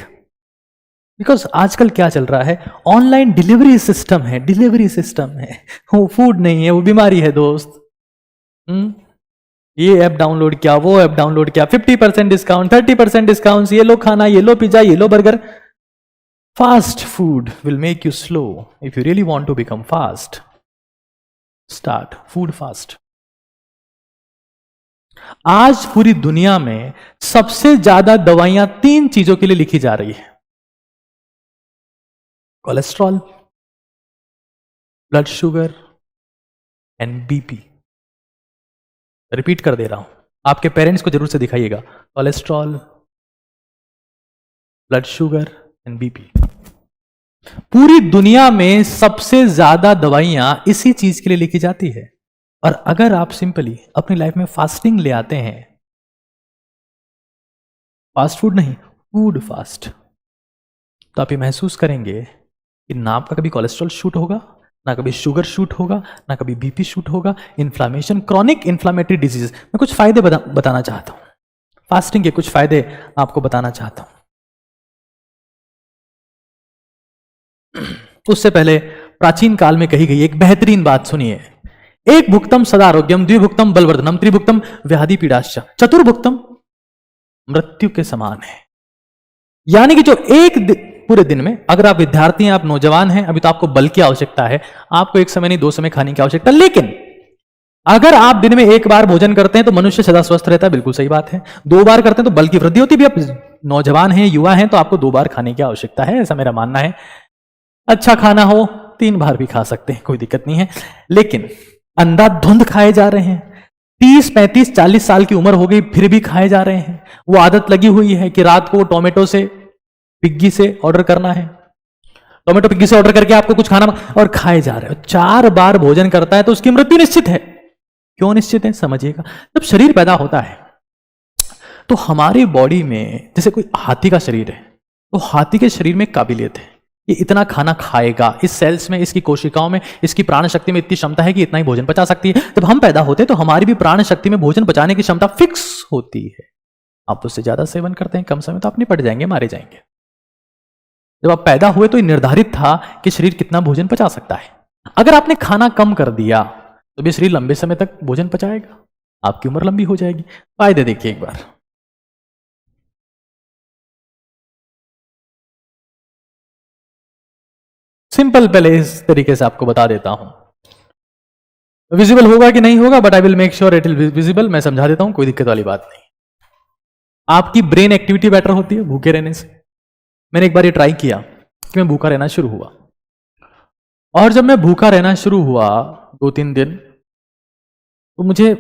because आजकल क्या चल रहा है, online delivery system है, डिलीवरी सिस्टम है, वो फूड नहीं है, वो बीमारी है दोस्त। ये ऐप डाउनलोड किया, वो ऐप डाउनलोड किया, 50% डिस्काउंट, 30% डिस्काउंट, ये लो खाना, ये लो पिज्जा, ये लो burger. Fast food will make you slow. If you really want to become fast, start food fast. आज पूरी दुनिया में सबसे ज्यादा दवाइयां 3 चीजों के लिए लिखी जा रही है: cholesterol, blood sugar and BP. Repeat कर दे रहा हूं, आपके पेरेंट्स को जरूर से दिखाइएगा, cholesterol, blood sugar and BP. पूरी दुनिया में सबसे ज्यादा दवाइयां इसी चीज के लिए लिखी जाती है। और अगर आप सिंपली अपनी लाइफ में फास्टिंग ले आते हैं, फास्ट फूड नहीं, फूड फास्ट, तो आप ये महसूस करेंगे कि ना आपका कभी कोलेस्ट्रॉल शूट होगा, ना कभी शुगर शूट होगा, ना कभी बीपी शूट होगा। इन्फ्लामेशन, क्रॉनिक इन्फ्लामेटरी डिजीज, मैं कुछ फायदे बताना चाहता हूं, फास्टिंग के कुछ फायदे आपको बताना चाहता हूं। उससे पहले प्राचीन काल में कही गई एक बेहतरीन बात सुनिए: एक भुक्तम सदा आरोग्यम, द्विभुक्तम बलवर्धनम, त्रिभुक्तम व्याधि पीड़ाश्च, चतुर्भुक्तम मृत्यु के समान है। यानी कि जो एक पूरे दिन में, अगर आप विद्यार्थी हैं, आप नौजवान हैं, अभी तो आपको बल की आवश्यकता है, आपको एक समय नहीं 2 समय खाने की आवश्यकता, लेकिन अगर आप दिन में 1 बार भोजन करते हैं तो मनुष्य सदा स्वस्थ रहता है, बिल्कुल सही बात है। 2 बार करते हैं तो बल की वृद्धि होती है। भी आप नौजवान हैं, युवा हैं, तो आपको 2 बार खाने की आवश्यकता है, ऐसा मेरा मानना है। अच्छा खाना हो 3 बार भी खा सकते हैं, कोई दिक्कत नहीं है। लेकिन अंधाधुंध खाए जा रहे हैं, 30, 35, 40 साल की उम्र हो गई फिर भी खाए जा रहे हैं। वो आदत लगी हुई है कि रात को टोमेटो से, पिग्गी से ऑर्डर करना है, टोमेटो पिग्गी से ऑर्डर करके आपको कुछ खाना, और खाए जा रहे हो। 4 बार भोजन करता है तो उसकी मृत्यु निश्चित है। क्यों निश्चित है समझिएगा। जब शरीर पैदा होता है तो हमारी बॉडी में, जैसे कोई हाथी का शरीर है, तो हाथी के शरीर में काबिलियत है ये इतना खाना खाएगा, इस सेल्स में, इसकी कोशिकाओं में, इसकी प्राण शक्ति में इतनी क्षमता है कि इतना ही भोजन पचा सकती है। जब हम पैदा होते हैं तो हमारी भी प्राण शक्ति में भोजन पचाने की क्षमता फिक्स होती है। आप उससे ज्यादा सेवन करते हैं कम समय तो आप निपट जाएंगे, मारे जाएंगे। जब आप पैदा हुए तो निर्धारित था कि शरीर कितना भोजन पचा सकता है। अगर आपने खाना कम कर दिया तो भी शरीर लंबे समय तक भोजन पचाएगा, आपकी उम्र लंबी हो जाएगी। फायदे देखिए एक बार। सिंपल, पहले इस तरीके से आपको बता देता हूं। विजिबल होगा कि नहीं होगा, but I will make sure it will visible. मैं समझा देता हूं, कोई दिक्कत वाली बात नहीं। आपकी ब्रेन एक्टिविटी बेटर होती है भूखे रहने से। मैंने एक बार ये ट्राई किया कि मैं भूखा रहना शुरू हुआ, और जब मैं भूखा रहना शुरू हुआ 2-3 दिन, तो मुझे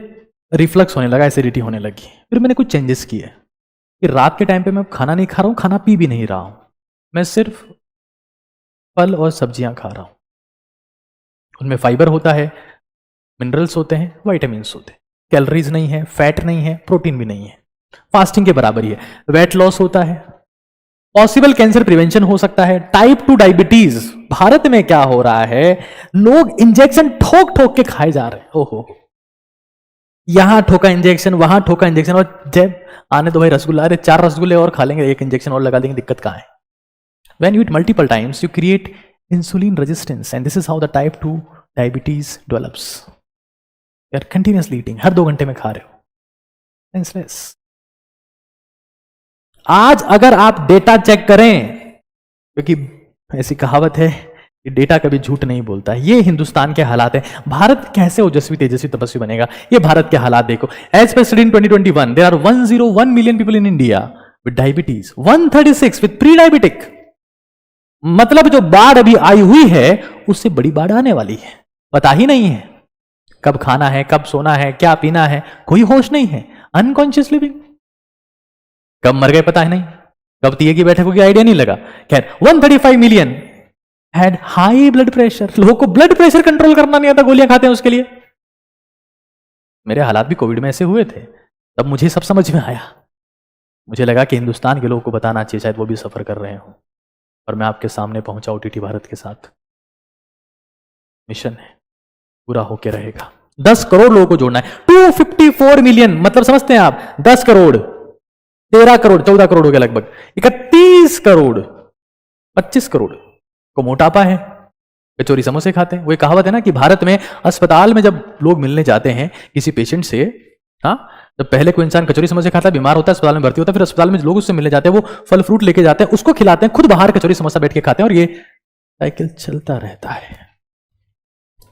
रिफ्लक्स होने लगा, एसिडिटी होने लगी। फिर मैंने कुछ चेंजेस किए कि रात के टाइम पे मैं खाना नहीं खा रहा हूं, खाना पी भी नहीं रहा हूं, मैं सिर्फ फल और सब्जियां खा रहा हूं। उनमें फाइबर होता है, मिनरल्स होते हैं, विटामिन्स होते हैं, कैलोरीज नहीं है, फैट नहीं है, प्रोटीन भी नहीं है। फास्टिंग के बराबर ही है। वेट लॉस होता है, पॉसिबल कैंसर प्रिवेंशन हो सकता है, टाइप 2 डायबिटीज। भारत में क्या हो रहा है, लोग इंजेक्शन ठोक ठोक के खाए जा रहे हैं। ओहो, यहां ठोका इंजेक्शन, वहां ठोका इंजेक्शन, और जब आने तो भाई रसगुल्ला, अरे 4 रसगुल्ले और खा लेंगे, 1 इंजेक्शन और लगा देंगे, दिक्कत कहां है। When you eat multiple times, you create insulin resistance, and this is how the type 2 diabetes develops. You are continuously eating, हर 2 घंटे में खा रहे हो, senseless. आज अगर आप डेटा चेक करें, क्योंकि ऐसी कहावत है कि डेटा कभी झूठ नहीं बोलता, ये हिंदुस्तान के हालात है। भारत कैसे ओजस्वी तेजस्वी तपस्वी बनेगा, ये भारत के हालात देखो। As per study in 2021, there are 101 million people in India with diabetes, 136 with pre-diabetic। मतलब जो बाढ़ अभी आई हुई है उससे बड़ी बाढ़ आने वाली है। पता ही नहीं है कब खाना है, कब सोना है, क्या पीना है, कोई होश नहीं है। Unconscious living. कब मर गए पता ही नहीं, कब तीये की बैठक होगी आइडिया नहीं लगा। खैर, 135 million had high blood pressure. लोगों को ब्लड प्रेशर कंट्रोल करना नहीं आता, गोलियां खाते हैं उसके लिए। मेरे हालात भी कोविड में ऐसे हुए थे, तब मुझे सब समझ में आया। मुझे लगा कि हिंदुस्तान के लोगों को बताना चाहिए, शायद वो भी सफर कर रहे हो। और मैं आपके सामने पहुंचा ओटीटी भारत के साथ। मिशन है, पूरा होके रहेगा। 10 करोड़ लोगों को जोड़ना है। 254 मिलियन, मतलब समझते हैं आप, 10 करोड़, 13 करोड़, 14 करोड़ हो गया लगभग, 31 करोड़, 25 करोड़ को मोटापा है, कचौरी समोसे खाते हैं। वो कहावत है ना कि भारत में अस्पताल में जब लोग मिलने जाते हैं किसी पेशेंट से, हाँ, जब पहले कोई इंसान कचौरी समोसे खाता है, बीमार होता है, अस्पताल में भर्ती होता है, फिर अस्पताल में लोग उससे मिलने जाते हैं, वो फल फ्रूट लेके जाते हैं, उसको खिलाते हैं, खुद बाहर कचौरी समोसा बैठ के खाते हैं, और ये साइकिल चलता रहता है।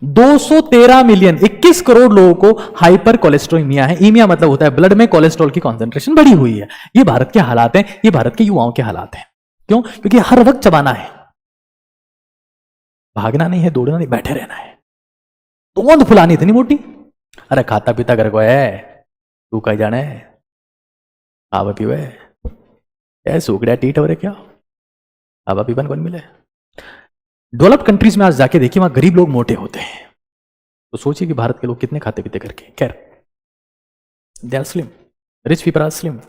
213 मिलियन, 21 करोड़ लोगों को हाइपर कोलेस्ट्रोइमिया है। ईमिया मतलब होता है ब्लड में कोलेस्ट्रॉल की कॉन्सेंट्रेशन बढ़ी हुई है। ये भारत के हालात हैं, ये भारत के युवाओं के हालात हैं। क्यों? क्योंकि हर वक्त चबाना है, भागना नहीं है, दौड़ना नहीं, बैठे रहना है। तो फुलानी इतनी मोटी, अरे खाता पीता घर को है, तू कहीं जाने, आवा पीवे ऐ सूखड़ा टीट हो रहे क्या, आवा पीवन कौन मिले। डेवलप्ड कंट्रीज में आज जाके देखिए, वहां गरीब लोग मोटे होते हैं, तो सोचिए कि भारत के लोग कितने खाते पीते करके। खैर, they are slim, rich people are slim.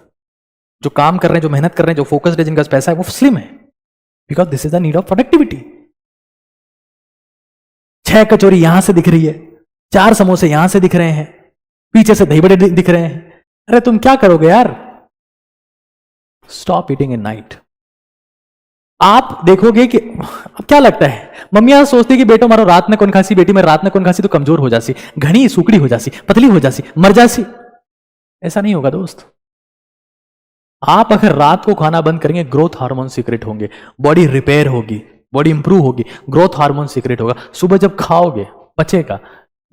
जो काम कर रहे हैं, जो मेहनत कर रहे हैं, जो फोकस्ड है, जिनका पैसा है, वो स्लिम है, because this is the need of productivity. 6 कचौरी यहां से दिख रही है, 4 समोसे यहां से दिख रहे हैं, पीछे से दही बड़े दिख रहे हैं। अरे तुम क्या करोगे यार? Stop eating in night. आप देखोगे कि अब क्या लगता है, मम्मियां सोचती कि बेटो मारो रात में कौन खासी, बेटी में रात में कौन खासी तो कमजोर हो जासी, घनी सूखड़ी हो जासी, पतली हो जासी, मर जासी। ऐसा नहीं होगा दोस्त। आप अगर रात को खाना बंद करेंगे, ग्रोथ हार्मोन सीक्रेट होंगे, बॉडी रिपेयर होगी, बॉडी इंप्रूव होगी, ग्रोथ हार्मोन सीक्रेट होगा। सुबह जब खाओगे पचेगा,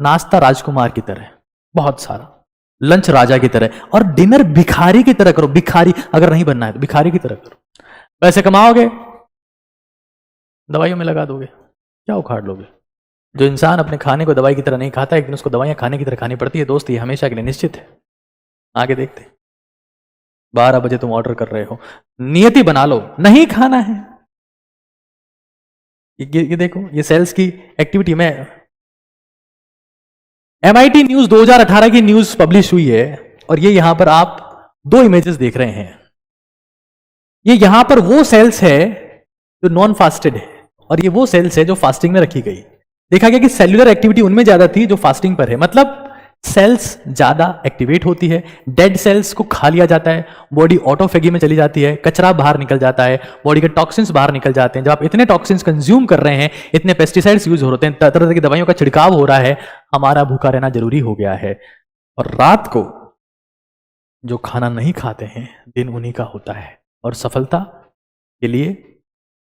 नाश्ता राजकुमार की तरह बहुत सारा, लंच राजा की तरह, और डिनर भिखारी की तरह करो। भिखारी अगर नहीं बनना है तो भिखारी की तरह करो। पैसे कमाओगे, दवाइयों में लगा दोगे, क्या उखाड़ लोगे। जो इंसान अपने खाने को दवाई की तरह नहीं खाता, एक दिन उसको दवाइयां खाने की तरह खानी पड़ती है दोस्त, ये हमेशा के लिए निश्चित है। आगे देखते। 12 बजे तुम ऑर्डर कर रहे हो, नियति बना लो, नहीं खाना है। ये देखो, ये सेल्स की एक्टिविटी में MIT न्यूज 2018 की न्यूज पब्लिश हुई है, और ये यहां पर आप 2 इमेजेस देख रहे हैं। ये यहां पर वो सेल्स है जो नॉन फास्टेड है, और ये वो सेल्स है जो फास्टिंग में रखी गई। देखा गया कि सेल्यूलर एक्टिविटी उनमें ज्यादा थी जो फास्टिंग पर है, मतलब सेल्स ज्यादा एक्टिवेट होती है, डेड सेल्स को खा लिया जाता है, बॉडी ऑटोफेगी में चली जाती है, कचरा बाहर निकल जाता है, बॉडी के टॉक्सिन्स बाहर निकल जाते हैं। जब आप इतने टॉक्सिन्स कंज्यूम कर रहे हैं, इतने पेस्टिसाइड्स यूज हो रहे हैं, तरह तरह की दवाइयों का छिड़काव हो रहा है, हमारा भूखा रहना जरूरी हो गया है। और रात को जो खाना नहीं खाते हैं, दिन उन्हीं का होता है, और सफलता के लिए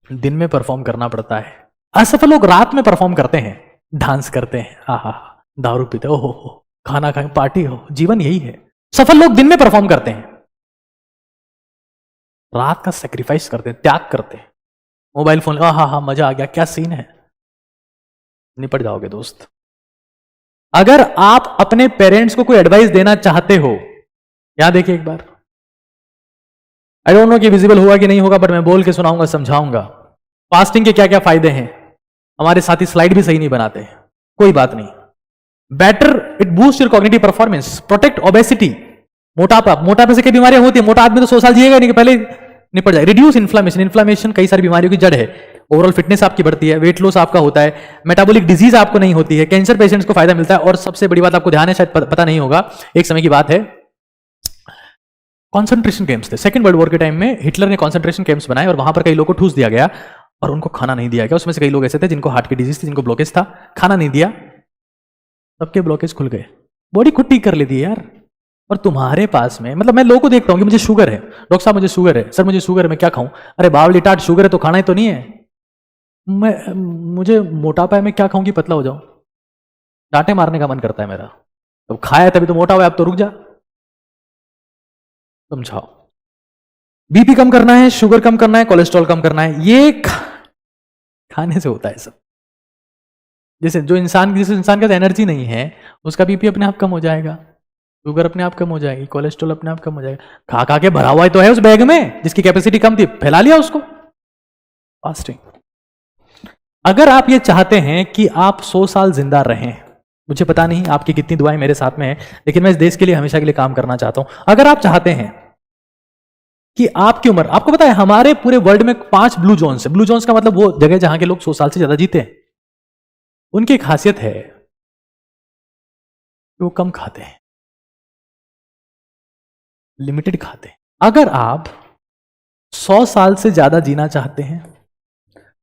दिन में परफॉर्म करना पड़ता है। असफल लोग रात में परफॉर्म करते हैं, डांस करते हैं, आहा, दारू पीते, ओहो, खाना खाए, पार्टी हो, जीवन यही है। सफल लोग दिन में परफॉर्म करते हैं, रात का सेक्रीफाइस करते हैं, त्याग करते हैं। मोबाइल फोन, आहा, मजा आ गया, क्या सीन है, निपट जाओगे दोस्त। अगर आप अपने पेरेंट्स को कोई एडवाइस देना चाहते हो, यहां देखिए एक बार, आई डोंट नो कि विजिबल होगा कि नहीं होगा, बट मैं बोल के सुनाऊंगा, समझाऊंगा। फास्टिंग के क्या क्या फायदे हैं। हमारे साथी स्लाइड भी सही नहीं बनाते, कोई बात नहीं। Better it boost your cognitive performance, protect obesity, मोटापे से कई बीमारियां होती है, मोटा आदमी तो 100 साल जिएगा नहीं कि पहले निपट जाए। रिड्यूस इन्फ्लामेशन, इन्फ्लामेशन कई सारी बीमारियों की जड़ है। ओवरऑल फिटनेस आपकी बढ़ती है, वेट लॉस आपका होता है, मेटाबॉलिक डिजीज आपको नहीं होती है, कैंसर पेशेंट्स को फायदा मिलता है। और सबसे बड़ी बात आपको ध्यान है, शायद पता नहीं होगा, एक समय की बात है, कॉन्सेंट्रेशन कैंप्स थे। सेकंड वर्ल्ड वॉर के टाइम में हिटलर ने कॉन्सेंट्रेशन कैंप्स बनाए और वहां पर कई लोगों को ठूस दिया गया और उनको खाना नहीं दिया गया। उसमें से कई लोग ऐसे थे जिनको हार्ट की डिजीज थी, जिनको ब्लॉकेज था, खाना नहीं दिया, सबके ब्लॉकेज खुल गए, बॉडी खुद ठीक कर लेती है यार। और तुम्हारे पास में, मतलब मैं लोगों को देखता हूँ कि मुझे शुगर है, डॉक्टर साहब मुझे शुगर है, सर मुझे शुगर है, मैं क्या खाऊं? अरे बावली टाट, शुगर है तो खाना ही तो नहीं है। मुझे मोटापा है, मैं क्या खाऊं कि पतला हो जाऊं? डांटे मारने का मन करता है मेरा। अब खाया तभी तो मोटा हुआ, अब तो रुक जा, समझाओ। बीपी कम करना है, शुगर कम करना है, कोलेस्ट्रॉल कम करना है, ये खाने से होता है सब। जैसे जिस इंसान के पास एनर्जी नहीं है, उसका बीपी अपने आप कम हो जाएगा, शुगर अपने आप कम हो जाएगी, कोलेस्ट्रॉल अपने आप कम हो जाएगा। खा खा के भरा हुआ ही तो है उस बैग में, जिसकी कैपेसिटी कम थी, फैला लिया उसको। फास्टिंग। अगर आप ये चाहते हैं कि आप 100 साल जिंदा रहें, मुझे पता नहीं आपकी कितनी दुआएं मेरे साथ में हैं, लेकिन मैं इस देश के लिए हमेशा के लिए काम करना चाहता हूं। अगर आप चाहते हैं कि आपकी उम्र, आपको पता है हमारे पूरे वर्ल्ड में 5 ब्लू जोन्स है। ब्लू जोन्स का मतलब वो जगह जहां के लोग 100 साल से ज्यादा जीते हैं। उनकी खासियत है कि वो कम खाते हैं, लिमिटेड खाते हैं। अगर आप 100 साल से ज्यादा जीना चाहते हैं,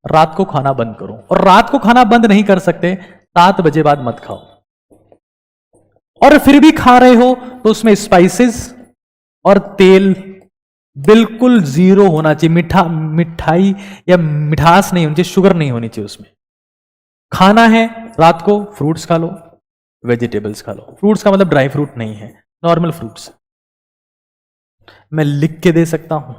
रात को खाना बंद करो। और रात को खाना बंद नहीं कर सकते, 7 बजे बाद मत खाओ। और फिर भी खा रहे हो तो उसमें स्पाइसेस और तेल बिल्कुल जीरो होना चाहिए। मिठाई या मिठास नहीं होनी चाहिए, शुगर नहीं होनी चाहिए उसमें। खाना है रात को, फ्रूट्स खा लो, वेजिटेबल्स खा लो। फ्रूट्स का मतलब ड्राई फ्रूट नहीं है, नॉर्मल फ्रूट्स। मैं लिख के दे सकता हूं।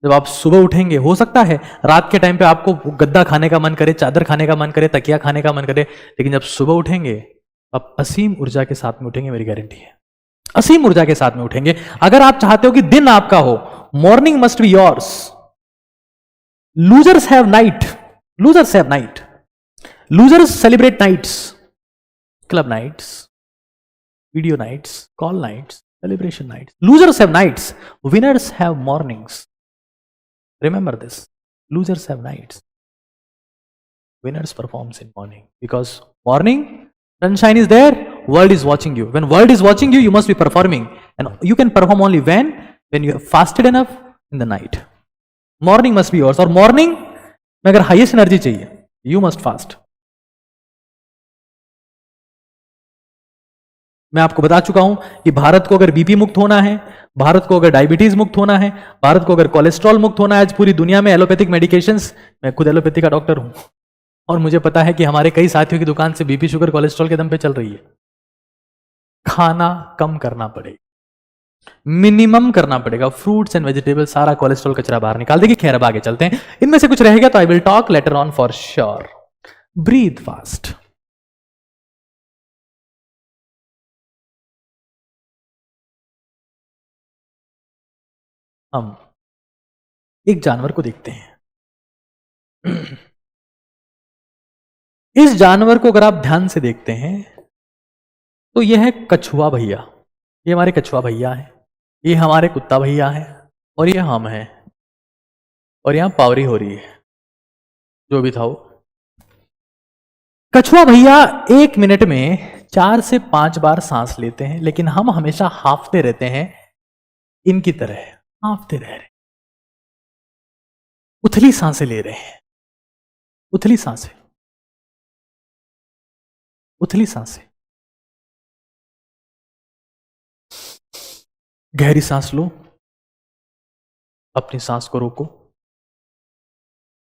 जब आप सुबह उठेंगे, हो सकता है रात के टाइम पे आपको गद्दा खाने का मन करे, चादर खाने का मन करे, तकिया खाने का मन करे, लेकिन जब सुबह उठेंगे आप असीम ऊर्जा के साथ में उठेंगे, मेरी गारंटी है, असीम ऊर्जा के साथ में उठेंगे। अगर आप चाहते हो कि दिन आपका हो, morning must be yours. Losers have night, losers have night, losers celebrate nights, club nights, video nights, call nights, celebration nights. Losers have nights, winners have mornings. Remember this. Losers have nights, winners performs in morning, because morning sunshine is there, world is watching you. When world is watching you, you must be performing, and you can perform only when you have fasted enough in the night. Morning must be yours. और morning में अगर highest energy चाहिए, you must fast. मैं आपको बता चुका हूं कि भारत को अगर बीपी मुक्त होना है, भारत को अगर डायबिटीज मुक्त होना है, भारत को अगर कोलेस्ट्रॉल मुक्त होना है, आज पूरी दुनिया में एलोपैथिक मेडिकेशंस, मैं खुद एलोपैथी का डॉक्टर हूं और मुझे पता है कि हमारे कई साथियों की दुकान से बीपी, शुगर, कोलेस्ट्रॉल के दम पे चल रही है। खाना कम करना पड़ेगा, मिनिमम करना पड़ेगा। फ्रूट्स एंड वेजिटेबल सारा कोलेस्ट्रॉल कचरा बाहर निकाल देगी। खैर अब आगे चलते हैं, इनमें से कुछ रहेगा तो I will talk later on for sure. Breathe fast. हम एक जानवर को देखते हैं। इस जानवर को अगर आप ध्यान से देखते हैं तो यह है कछुआ भैया। ये हमारे कछुआ भैया है, ये हमारे कुत्ता भैया है, और ये हम हैं। और यहां पावरी हो रही है, जो भी था वो कछुआ भैया 1 मिनट में 4 से 5 बार सांस लेते हैं, लेकिन हम हमेशा हांफते रहते हैं, इनकी तरह हांफते रह रहे, उथली सांसें ले रहे हैं, उथली सांसें, उथली सांसें। गहरी सांस लो, अपनी सांस को रोको,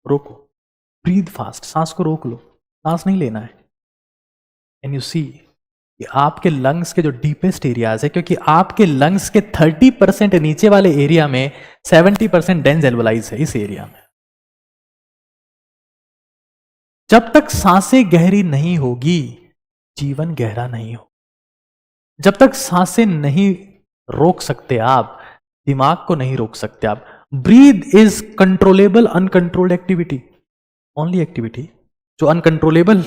रोको, ब्रीथ फास्ट, सांस को रोक लो, सांस नहीं लेना है। एंड यू सी कि आपके लंग्स के जो डीपेस्ट एरियाज है, क्योंकि आपके लंग्स के 30% नीचे वाले एरिया में 70% डेंस एल्वोलाइज है, इस एरिया में। जब तक सांसें गहरी नहीं होगी, जीवन गहरा नहीं हो। जब तक सांसें नहीं रोक सकते आप, दिमाग को नहीं रोक सकते आप। Breath is controllable uncontrolled activity, only activity जो अनकंट्रोलेबल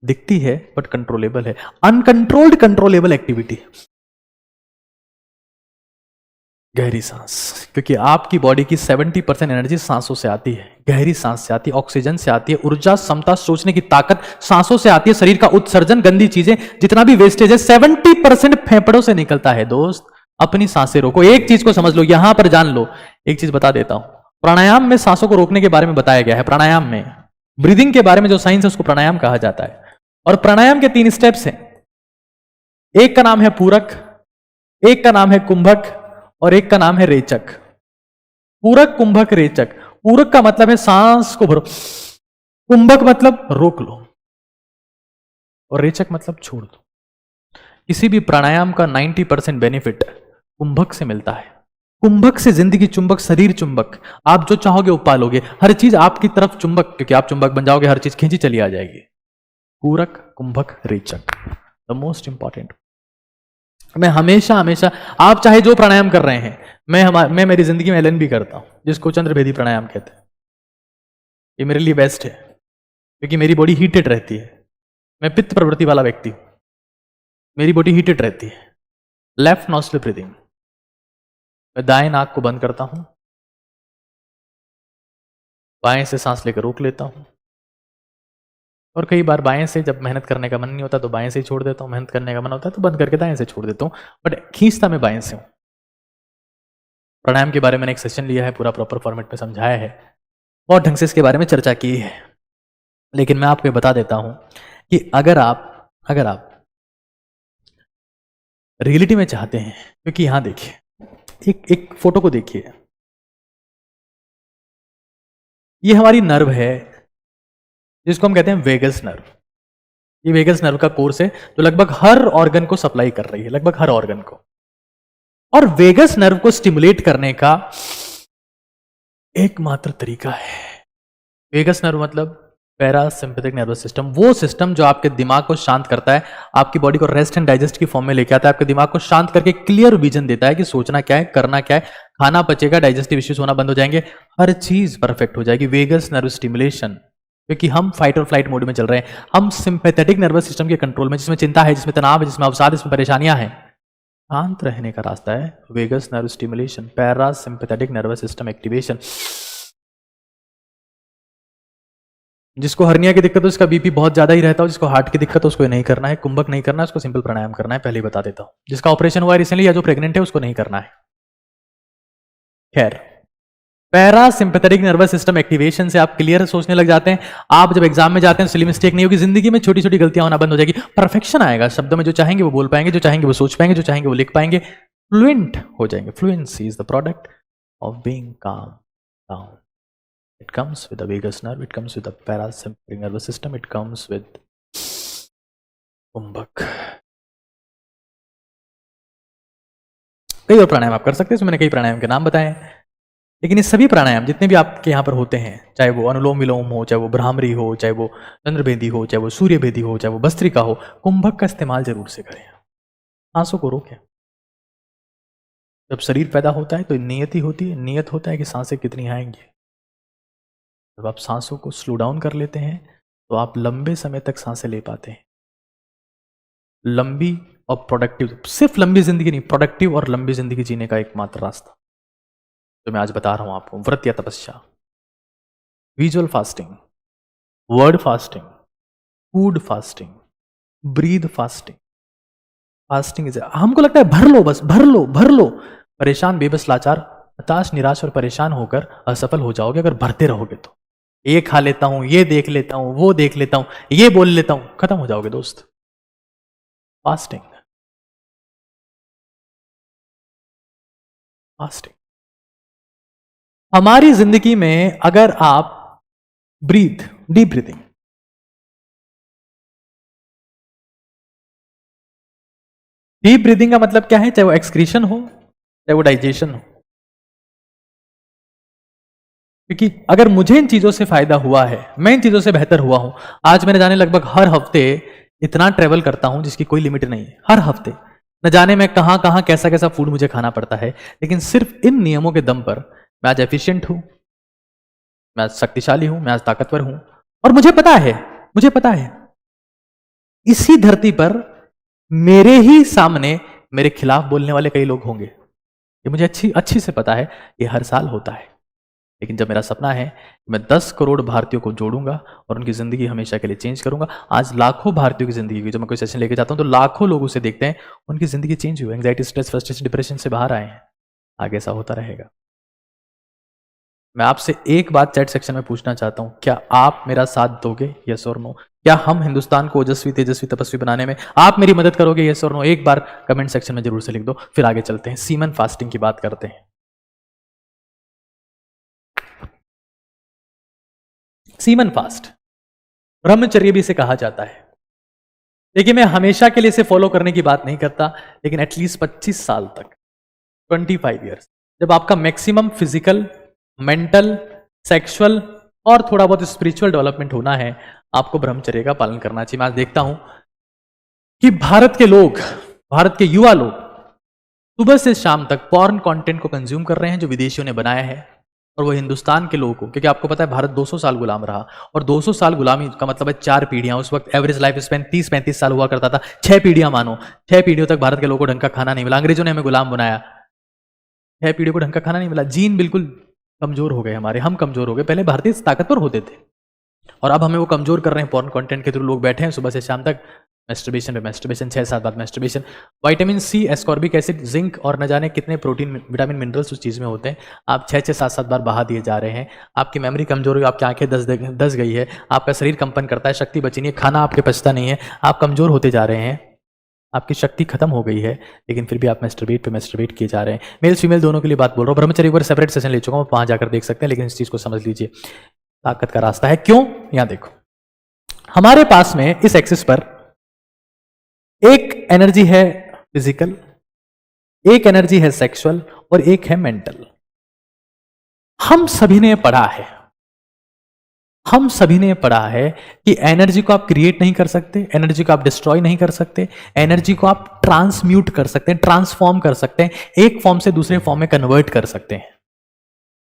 दिखती है बट कंट्रोलेबल है। अनकंट्रोल्ड कंट्रोलेबल एक्टिविटी गहरी सांस, क्योंकि आपकी बॉडी की 70% एनर्जी सांसों से आती है, गहरी सांस से आती है, ऑक्सीजन से आती है। ऊर्जा, क्षमता, सोचने की ताकत सांसों से आती है। शरीर का उत्सर्जन, गंदी चीजें, जितना भी वेस्टेज है 70% फेफड़ों से निकलता है। दोस्त, अपनी सांसें रोको। एक चीज को समझ लो, यहां पर जान लो, एक चीज बता देता हूं। प्राणायाम में सांसों को रोकने के बारे में बताया गया है। प्राणायाम में ब्रीदिंग के बारे में जो साइंस है उसको प्राणायाम कहा जाता है। और प्राणायाम के 3 स्टेप्स हैं। एक का नाम है पूरक, एक का नाम है कुंभक और एक का नाम है रेचक। पूरक, कुंभक, रेचक। पूरक का मतलब है सांस को भरो, कुंभक मतलब रोक लो, और रेचक मतलब छोड़ दो। किसी भी प्राणायाम का 90% बेनिफिट कुंभक से मिलता है। कुंभक से जिंदगी चुंबक, शरीर चुंबक, आप जो चाहोगे वो पालोगे। हर चीज आपकी तरफ चुंबक, क्योंकि आप चुंबक बन जाओगे, हर चीज खींची चली आ जाएगी। पूरक, कुंभक, रेचक, द मोस्ट इंपॉर्टेंट। मैं हमेशा हमेशा, आप चाहे जो प्राणायाम कर रहे हैं, मैं मेरी जिंदगी में एलन भी करता हूं, जिसको चंद्रभेदी प्राणायाम कहते हैं। ये मेरे लिए बेस्ट है, क्योंकि मेरी बॉडी हीटेड रहती है। मैं पित्त प्रवृत्ति वाला व्यक्ति हूं, मेरी बॉडी हीटेड रहती है। लेफ्ट नॉस्ट्रिल ब्रीदिंग, मैं दाएं नाक को बंद करता हूं, बाएं से सांस लेकर रोक लेता हूं, और कई बार बाएं से जब मेहनत करने का मन नहीं होता तो बाएं से ही छोड़ देता हूं, मेहनत करने का मन होता है तो बंद करके दाएं से छोड़ देता हूं, बट खींचता मैं बाएं से हूं। प्राणायाम के बारे में मैंने एक सेशन लिया है, पूरा प्रॉपर फॉर्मेट में समझाया है, बहुत ढंग से इसके बारे में चर्चा की है। लेकिन मैं आपको बता देता हूं कि अगर आप रियलिटी में चाहते हैं, क्योंकि यहां देखिए, एक फोटो को देखिए, ये हमारी नर्व है जिसको हम कहते हैं वेगस नर्व। ये वेगस नर्व का कोर्स है जो लगभग हर ऑर्गन को सप्लाई कर रही है, लगभग हर ऑर्गन को। और वेगस नर्व को स्टिमुलेट करने का एकमात्र तरीका है, वेगस नर्व मतलब पैरासिम्पैथिक नर्वस सिस्टम, वो सिस्टम जो आपके दिमाग को शांत करता है, आपकी बॉडी को रेस्ट एंड डाइजेस्ट की फॉर्म में लेके आता है, आपके दिमाग को शांत करके क्लियर विजन देता है कि सोचना क्या है, करना क्या है, खाना पचेगा, डाइजेस्टिव इश्यूज होना बंद हो जाएंगे, हर चीज परफेक्ट हो जाएगी। वेगस नर्व स्टिमुलेशन, क्योंकि हम फाइट और फ्लाइट मोड में चल रहे हैं, हम सिंपैथेटिक नर्वस सिस्टम के कंट्रोल में, जिसमें चिंता है, जिसमें तनाव है, जिसमें अवसाद, जिसमें परेशानियां हैं, शांत रहने का रास्ता है vagus nerve stimulation, parasympathetic nervous system activation. जिसको हर्निया की दिक्कत हो, उसका बीपी बहुत ज्यादा ही रहता हो, जिसको हार्ट की दिक्कत हो उसको नहीं करना है, कुंभक नहीं करना है, उसको सिंपल प्राणायाम करना है, पहले ही बता देता हूं। जिसका ऑपरेशन हुआ है रिसेंटली या जो प्रेग्नेंट है उसको नहीं करना है। खैर, पैरासिम्पैथेटिक नर्वस सिस्टम एक्टिवेशन से आप क्लियर सोचने लग जाते हैं। आप जब एग्जाम में जाते हैं सिली मिस्टेक नहीं होगी, जिंदगी में छोटी छोटी गलतियां होना बंद हो जाएगी, परफेक्शन आएगा, शब्दों में जो चाहेंगे वो बोल पाएंगे, जो चाहेंगे वो सोच पाएंगे, जो चाहेंगे वो लिख पाएंगे, फ्लुएंट हो जाएंगे। Fluency is the product of being calm down. It comes with the vagus nerve, it comes with the parasympathetic nervous system, it comes with कुंभक। कई और प्राणायाम आप कर सकते हैं, इसमें मैंने कई प्राणायाम के नाम बताए हैं, लेकिन ये सभी प्राणायाम जितने भी आपके यहाँ पर होते हैं, चाहे वो अनुलोम विलोम हो, चाहे वो भ्रामरी हो, चाहे वो चंद्रभेदी हो, चाहे वो सूर्यभेदी हो, चाहे वो भस्त्रिका हो, कुंभक का इस्तेमाल जरूर से करें। सांसों को रोकें। जब शरीर पैदा होता है तो नियति होती है, नियत होता है कि सांसें कितनी आएंगी। जब आप सांसों को स्लो डाउन कर लेते हैं तो आप लंबे समय तक सांसें ले पाते हैं। लंबी और प्रोडक्टिव, सिर्फ लंबी जिंदगी नहीं, प्रोडक्टिव और लंबी जिंदगी जीने का एकमात्र रास्ता जो मैं आज बता रहा हूं आपको, व्रत या तपस्या, visual fasting, word fasting, food fasting, breathe fasting. Fasting is, हमको लगता है भर लो, बस भर लो भर लो। परेशान, बेबस, लाचार, हताश, निराश और परेशान होकर असफल हो जाओगे अगर भरते रहोगे तो। ये खा लेता हूं, ये देख लेता हूं, वो देख लेता हूं, ये बोल लेता हूं, खत्म हो जाओगे दोस्त। Fasting, fasting. हमारी जिंदगी में अगर आप breath, deep breathing, deep breathing का मतलब क्या है? चाहे वो एक्सक्रीशन हो, चाहे वो डाइजेशन हो। क्योंकि अगर मुझे इन चीजों से फायदा हुआ है, मैं इन चीजों से बेहतर हुआ हूं। आज मैंने जाने लगभग हर हफ्ते इतना ट्रेवल करता हूं जिसकी कोई लिमिट नहीं है। हर हफ्ते न जाने में कहां कहां कैसा कैसा फूड मुझे खाना पड़ता है, लेकिन सिर्फ इन नियमों के दम पर मैं आज एफिशिएंट हूं, मैं आज शक्तिशाली हूं, मैं आज ताकतवर हूं। और मुझे पता है, मुझे पता है इसी धरती पर मेरे ही सामने मेरे खिलाफ बोलने वाले कई लोग होंगे। ये मुझे अच्छी अच्छी से पता है, ये हर साल होता है। लेकिन जब मेरा सपना है मैं 10 करोड़ भारतीयों को जोड़ूंगा और उनकी जिंदगी हमेशा के लिए चेंज करूंगा। आज लाखों भारतीयों की जिंदगी की, जब मैं कोई सेशन लेके जाता हूं तो लाखों लोग उसे देखते हैं, उनकी जिंदगी चेंज हुई, एंग्जाइटी, स्ट्रेस, फ्रस्ट्रेशन, डिप्रेशन से बाहर आए हैं। आगे ऐसा होता रहेगा। मैं आपसे एक बात चैट सेक्शन में पूछना चाहता हूं, क्या आप मेरा साथ दोगे? यस और नो? क्या हम हिंदुस्तान को ओजस्वी, तेजस्वी, तपस्वी बनाने में आप मेरी मदद करोगे? यस और नो? एक बार कमेंट सेक्शन में जरूर से लिख दो। फिर आगे चलते हैं, सीमन फास्टिंग की बात करते हैं। सीमन फास्ट, ब्रह्मचर्य भी इसे कहा जाता है। देखिए, मैं हमेशा के लिए इसे फॉलो करने की बात नहीं करता, लेकिन एटलीस्ट 25 साल तक, 25 ईयर्स, जब आपका मैक्सिमम फिजिकल, मेंटल, सेक्सुअल और थोड़ा बहुत स्पिरिचुअल डेवलपमेंट होना है, आपको ब्रह्मचर्य का पालन करना चाहिए। मैं आज देखता हूं कि भारत के लोग, भारत के युवा लोग सुबह से शाम तक पॉर्न कंटेंट को कंज्यूम कर रहे हैं जो विदेशियों ने बनाया है, और वो हिंदुस्तान के लोगों को, क्योंकि आपको पता है भारत 200 साल गुलाम रहा, और 200 साल गुलामी का मतलब है 4 पीढ़ियां। उस वक्त एवरेज लाइफ स्पैन 30-35 साल हुआ करता था। 6 पीढ़ियां मानो, 6 पीढ़ियों तक भारत के लोगों को ढंग का खाना नहीं मिला। अंग्रेजों ने हमें गुलाम बनाया, 6 पीढ़ियों को ढंग का खाना नहीं मिला। जीन बिल्कुल कमजोर हो गए हमारे, हम कमजोर हो गए। पहले भारतीय ताकतवर होते थे और अब हमें वो कमजोर कर रहे हैं पॉर्न कंटेंट के थ्रू। लोग बैठे हैं सुबह से शाम तक मैस्टरबेशन पे मैस्टरबेशन, 6-7 बार masturbation. Vitamin C, ascorbic acid, zinc और न जाने कितने प्रोटीन, विटामिन, मिनरल्स उस चीज में होते हैं, आप 6-6, 7-7 बार बहा दिए जा रहे हैं। आपकी मेमोरी कमजोर हुई, आपकी आंखें दस गई है, आपका शरीर कंपन करता है, शक्ति बची नहीं है, खाना आपके पचता नहीं है, आप कमजोर होते जा रहे हैं, आपकी शक्ति खत्म हो गई है, लेकिन फिर भी आप मैस्टरबेट पे मैस्टरबेट किए जा रहे हैं। मेल फीमेल दोनों के लिए बात बोल रहा हूँ। ब्रह्मचर्य पर सेपरेट सेशन ले चुका हूँ, वहां जाकर देख सकते हैं, लेकिन इस चीज को समझ लीजिए, ताकत का रास्ता है। क्यों? यहां देखो, हमारे पास में इस एक्सिस पर एक एनर्जी है फिजिकल, एक एनर्जी है सेक्सुअल और एक है मेंटल। हम सभी ने पढ़ा है, हम सभी ने पढ़ा है कि एनर्जी को आप क्रिएट नहीं कर सकते, एनर्जी को आप डिस्ट्रॉय नहीं कर सकते, एनर्जी को आप ट्रांसम्यूट कर सकते हैं, ट्रांसफॉर्म कर सकते हैं, एक फॉर्म से दूसरे फॉर्म में कन्वर्ट कर सकते हैं।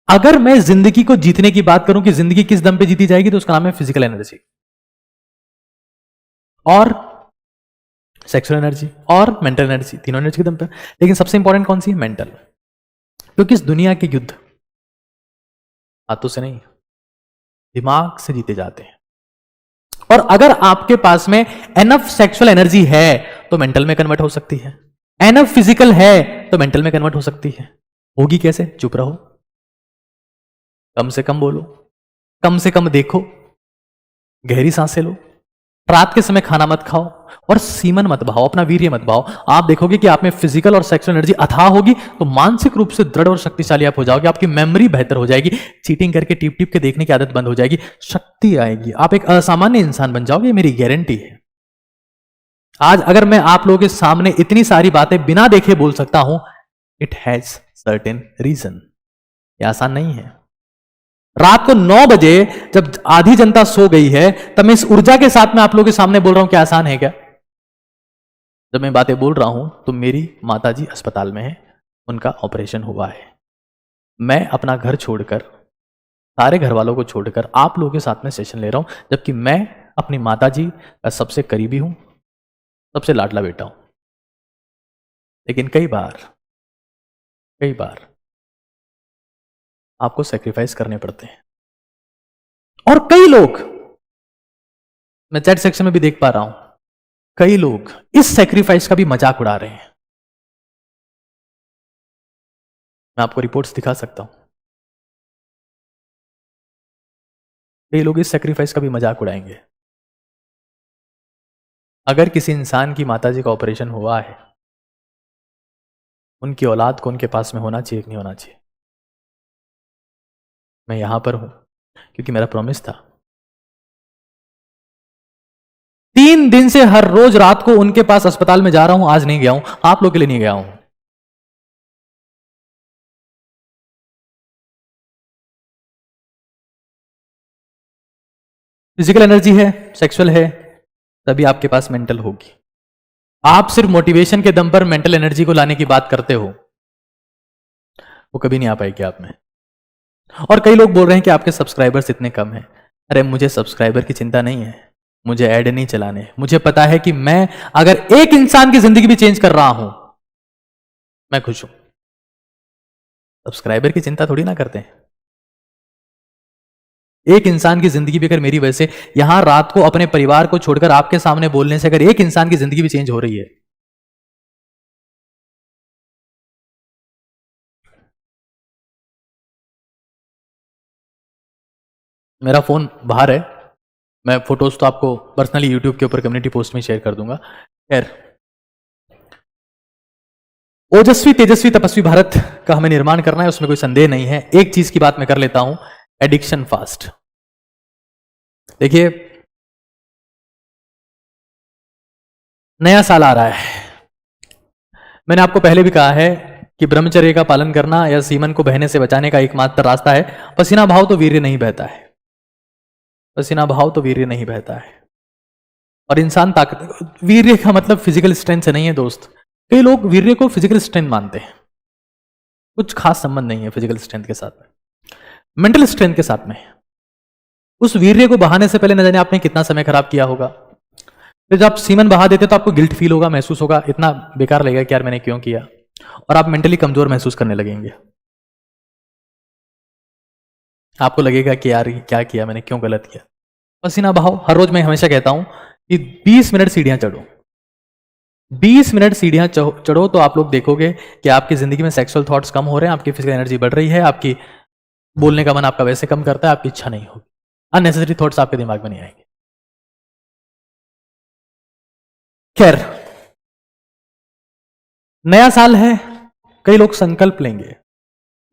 अगर मैं जिंदगी को जीतने की बात करूं कि जिंदगी किस दम पे जीती जाएगी, तो उसका नाम है फिजिकल एनर्जी और सेक्सुअल एनर्जी और मेंटल एनर्जी, तीनों एनर्जी के दम पर। लेकिन सबसे इंपॉर्टेंट कौन सी है? मेंटल। क्योंकि इस दुनिया के युद्ध हाथों से नहीं, दिमाग से जीते जाते हैं। और अगर आपके पास में एनफ सेक्सुअल एनर्जी है तो मेंटल में कन्वर्ट हो सकती है, एनफ फिजिकल है तो मेंटल में कन्वर्ट हो सकती है। होगी कैसे? चुप रहो, कम से कम बोलो, कम से कम देखो, गहरी सांसें लो, रात के समय खाना मत खाओ और सीमन मत बहाओ, अपना वीर्य मत बहाओ। आप देखोगे कि आप में फिजिकल और सेक्सुअल एनर्जी अथाह होगी, तो मानसिक रूप से दृढ़ और शक्तिशाली आप हो जाओगे। आपकी मेमोरी बेहतर हो जाएगी, चीटिंग करके टिप टिप के देखने की आदत बंद हो जाएगी, शक्ति आएगी, आप एक असामान्य इंसान बन जाओगे, मेरी गारंटी है। आज अगर मैं आप लोगों के सामने इतनी सारी बातें बिना देखे बोल सकता हूं, इट हैज सर्टेन रीजन। यह आसान नहीं है। रात को 9 बजे जब आधी जनता सो गई है, तब मैं इस ऊर्जा के साथ में आप लोगों के सामने बोल रहा हूं, क्या आसान है क्या? जब मैं बातें बोल रहा हूं तो मेरी माताजी अस्पताल में है, उनका ऑपरेशन हुआ है। मैं अपना घर छोड़कर, सारे घर वालों को छोड़कर आप लोगों के साथ में सेशन ले रहा हूं, जबकि मैं अपनी माताजी का सबसे करीबी हूं, सबसे लाडला बेटा हूं। लेकिन कई बार आपको सेक्रीफाइस करने पड़ते हैं। और कई लोग मैं चैट सेक्शन में भी देख पा रहा हूं, कई लोग इस सैक्रिफाइस का भी मजाक उड़ा रहे हैं। मैं आपको रिपोर्ट्स दिखा सकता हूं, कई लोग इस सैक्रिफाइस का भी मजाक उड़ाएंगे। अगर किसी इंसान की माताजी का ऑपरेशन हुआ है, उनकी औलाद को उनके पास में होना चाहिए कि नहीं होना चाहिए? मैं यहां पर हूं क्योंकि मेरा प्रॉमिस था। 3 दिन से हर रोज रात को उनके पास अस्पताल में जा रहा हूं, आज नहीं गया हूं, आप लोग के लिए नहीं गया हूं। फिजिकल एनर्जी है, सेक्सुअल है, तभी आपके पास मेंटल होगी। आप सिर्फ मोटिवेशन के दम पर मेंटल एनर्जी को लाने की बात करते हो, वो कभी नहीं आ पाएगी आप में। और कई लोग बोल रहे हैं कि आपके सब्सक्राइबर्स इतने कम हैं। अरे मुझे सब्सक्राइबर की चिंता नहीं है, मुझे ऐड नहीं चलाने। मुझे पता है कि मैं अगर एक इंसान की जिंदगी भी चेंज कर रहा हूं, मैं खुश हूं। सब्सक्राइबर की चिंता थोड़ी ना करते हैं। एक इंसान की जिंदगी भी अगर मेरी वजह से यहां रात को अपने परिवार को छोड़कर आपके सामने बोलने से अगर एक इंसान की जिंदगी भी चेंज हो रही है, मेरा फोन बाहर है, मैं फोटोज तो आपको पर्सनली यूट्यूब के ऊपर कम्युनिटी पोस्ट में शेयर कर दूंगा। खैर, ओजस्वी तेजस्वी तपस्वी भारत का हमें निर्माण करना है, उसमें कोई संदेह नहीं है। एक चीज की बात मैं कर लेता हूं, एडिक्शन फास्ट। देखिए, नया साल आ रहा है। मैंने आपको पहले भी कहा है कि ब्रह्मचर्य का पालन करना या सीमन को बहने से बचाने का एकमात्र रास्ता है पसीना भाव तो वीर्य नहीं बहता है। पसीना भाव तो वीर्य नहीं बहता है। और इंसान ताकत, वीर्य का मतलब फिजिकल स्ट्रेंथ से नहीं है दोस्त। कई लोग वीर्य को फिजिकल स्ट्रेंथ मानते हैं, कुछ खास संबंध नहीं है फिजिकल स्ट्रेंथ के साथ में, मेंटल स्ट्रेंथ के साथ में। उस वीर्य को बहाने से पहले न जाने आपने कितना समय खराब किया होगा। फिर जब आप सीमन बहा देते तो आपको गिल्ट फील होगा, महसूस होगा, इतना बेकार लगेगा कि यार मैंने क्यों किया, और आप मेंटली कमजोर महसूस करने लगेंगे। आपको लगेगा कि यार क्या किया मैंने, क्यों गलत किया। पसीना बहाओ। हर रोज मैं हमेशा कहता हूं कि 20 मिनट सीढ़ियां चढ़ो। 20 मिनट सीढ़ियां चढ़ो तो आप लोग देखोगे कि आपकी जिंदगी में सेक्सुअल थॉट्स कम हो रहे हैं, आपकी फिजिकल एनर्जी बढ़ रही है, आपकी बोलने का मन आपका वैसे कम करता है, आपकी इच्छा नहीं होगी, अननेसेसरी थॉट्स आपके दिमाग में नहीं आएंगे। खैर, नया साल है, कई लोग संकल्प लेंगे,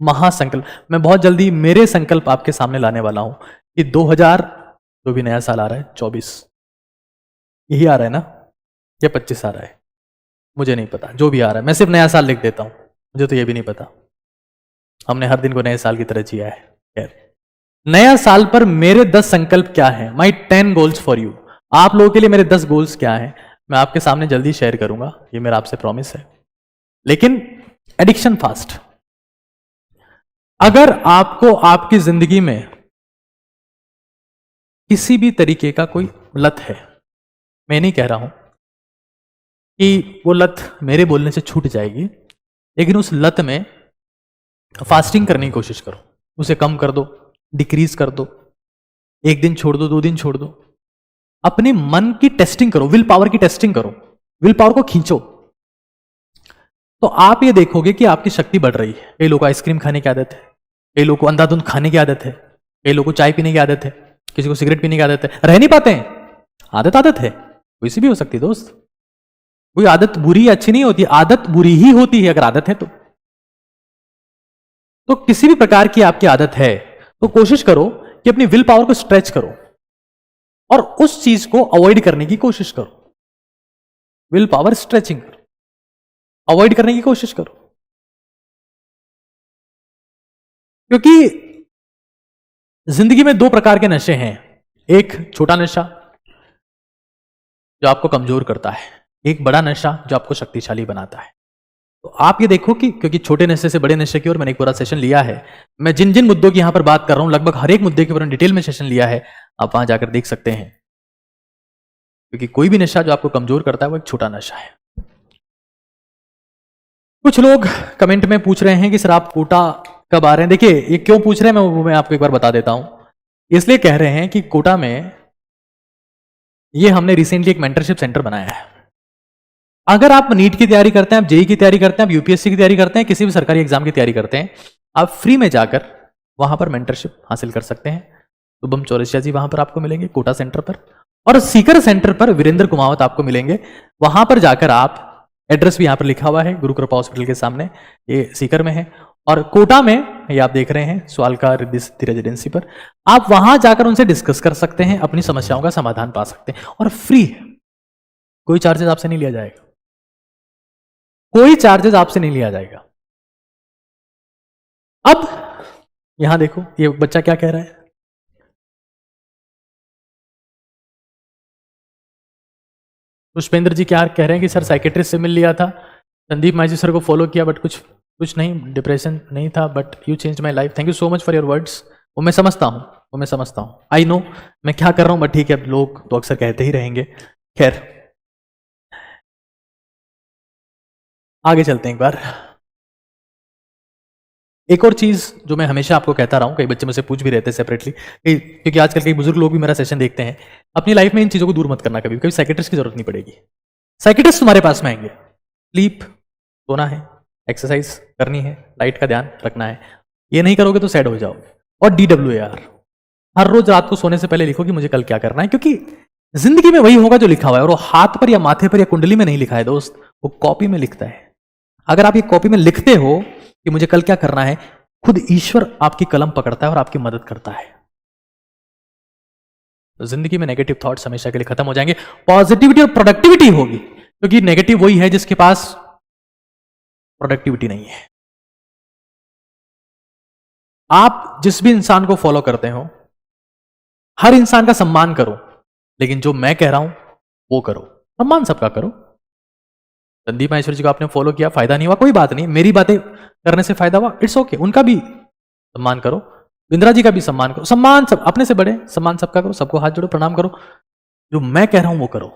महासंकल्प। मैं बहुत जल्दी मेरे संकल्प आपके सामने लाने वाला हूं कि 2000 जो भी नया साल आ रहा है, 24 यही आ रहा है ना, या 25 आ रहा है, मुझे नहीं पता, जो भी आ रहा है मैं सिर्फ नया साल लिख देता हूं, मुझे तो ये भी नहीं पता। हमने हर दिन को नए साल की तरह जिया है। खैर, नया साल पर मेरे 10 संकल्प क्या है, माई 10 गोल्स फॉर यू। आप लोगों के लिए मेरे 10 गोल्स क्या है, मैं आपके सामने जल्दी शेयर करूंगा, ये मेरा आपसे प्रॉमिस है। लेकिन एडिक्शन फास्ट। अगर आपको आपकी जिंदगी में किसी भी तरीके का कोई लत है, मैं नहीं कह रहा हूं कि वो लत मेरे बोलने से छूट जाएगी, लेकिन उस लत में फास्टिंग करने की कोशिश करो, उसे कम कर दो, डिक्रीज कर दो, 1 दिन छोड़ दो, 2 दिन छोड़ दो। अपने मन की टेस्टिंग करो, विल पावर की टेस्टिंग करो, विल पावर को खींचो, तो आप ये देखोगे कि आपकी शक्ति बढ़ रही है। कई लोगों को आइसक्रीम खाने की आदत है, कई लोगों को अंधाधुंध खाने की आदत है, कई लोगों को चाय पीने की आदत है, किसी को सिगरेट पीने की आदत है, रह नहीं पाते हैं। आदत है, कोई सी भी हो सकती है दोस्त, कोई आदत बुरी अच्छी नहीं होती, आदत बुरी ही होती है अगर आदत है तो किसी भी प्रकार की आपकी आदत है तो कोशिश करो कि अपनी विल पावर को स्ट्रेच करो और उस चीज को अवॉइड करने की कोशिश करो। विल पावर स्ट्रेचिंग करो, अवॉइड करने की कोशिश करो। क्योंकि जिंदगी में 2 प्रकार के नशे हैं, एक छोटा नशा जो आपको कमजोर करता है, एक बड़ा नशा जो आपको शक्तिशाली बनाता है। तो आप ये देखो कि क्योंकि छोटे नशे से बड़े नशे की ओर मैंने एक पूरा सेशन लिया है, मैं जिन जिन मुद्दों की यहां पर बात कर रहा हूं लगभग हर एक मुद्दे के ऊपर डिटेल में सेशन लिया है, आप वहां जाकर देख सकते हैं। क्योंकि कोई भी नशा जो आपको कमजोर करता है वो एक छोटा नशा है। कुछ लोग कमेंट में पूछ रहे हैं कि सर आप कोटा कब आ रहे हैं। देखिए, ये क्यों पूछ रहे हैं मैं आपको एक बार बता देता हूं। इसलिए कह रहे हैं कि कोटा में ये हमने रिसेंटली एक मेंटरशिप सेंटर बनाया है। अगर आप नीट की तैयारी करते हैं, आप जेई की तैयारी करते हैं, आप यूपीएससी की तैयारी करते हैं, किसी भी सरकारी एग्जाम की तैयारी करते हैं, आप फ्री में जाकर वहां पर मेंटरशिप हासिल कर सकते हैं। शुभम चौरसिया जी वहां पर आपको मिलेंगे कोटा सेंटर पर, और सीकर सेंटर पर वीरेंद्र कुमावत आपको मिलेंगे। वहां पर जाकर आप, एड्रेस भी यहां पर लिखा हुआ है गुरु कृपा हॉस्पिटल के सामने, ये सीकर में है। और कोटा में ये आप देख रहे हैं स्वालका रिद्धि सिद्धि रेजिडेंसी पर, आप वहां जाकर उनसे डिस्कस कर सकते हैं, अपनी समस्याओं का समाधान पा सकते हैं, और फ्री है, कोई चार्जेस आपसे नहीं लिया जाएगा, कोई चार्जेस आपसे नहीं लिया जाएगा। अब यहां देखो ये बच्चा क्या कह रहा है, पुष्पेंद्र जी क्या कह रहे हैं कि सर साइकेट्रिस्ट से मिल लिया था, संदीप मांझी सर को फॉलो किया बट कुछ नहीं, डिप्रेशन नहीं था, but you change my life, thank you so much for your words. वो मैं समझता हूं, आई नो मैं क्या कर रहा हूं, बट ठीक है, अब लोग तो अक्सर कहते ही रहेंगे। खैर आगे चलते हैं एक बार। एक और चीज जो मैं हमेशा आपको कहता रहा हूं, कई बच्चे मुझसे पूछ भी रहते हैं सेपरेटली, क्योंकि आजकल कई बुजुर्ग लोग भी मेरा सेशन देखते हैं, अपनी लाइफ में इन चीजों को दूर मत करना, कभी कभी साइकेट्रिस्ट की जरूरत नहीं पड़ेगी। साइकेट्रिस्ट तुम्हारे पास में आएंगे, स्लीप सोना है, एक्सरसाइज करनी है, डाइट का ध्यान रखना है, ये नहीं करोगे तो सैड हो जाओगे। और DWAR हर रोज रात को सोने से पहले लिखो कि मुझे कल क्या करना है, क्योंकि जिंदगी में वही होगा जो लिखा हुआ है, और वो हाथ पर या माथे पर या कुंडली में नहीं लिखा है दोस्त, वो कॉपी में लिखता है। अगर आप ये कॉपी में लिखते हो कि मुझे कल क्या करना है, खुद ईश्वर आपकी कलम पकड़ता है और आपकी मदद करता है। तो जिंदगी में नेगेटिव थॉट्स हमेशा के लिए खत्म हो जाएंगे, पॉजिटिविटी और प्रोडक्टिविटी होगी, क्योंकि नेगेटिव वही है जिसके पास प्रोडक्टिविटी नहीं है। आप जिस भी इंसान को फॉलो करते हो, हर इंसान का सम्मान करो, लेकिन जो मैं कह रहा हूं वो करो, सम्मान सबका करो। संदीप माहेश्वर जी को आपने फॉलो किया, फायदा नहीं हुआ, कोई बात नहीं, मेरी बातें करने से फायदा हुआ, इट्स ओके, उनका भी सम्मान करो, इंदिरा जी का भी सम्मान करो, सम्मान सब अपने से बड़े, सम्मान सबका करो, सबको हाथ जोड़ो, प्रणाम करो, जो मैं कह रहा हूं वो करो,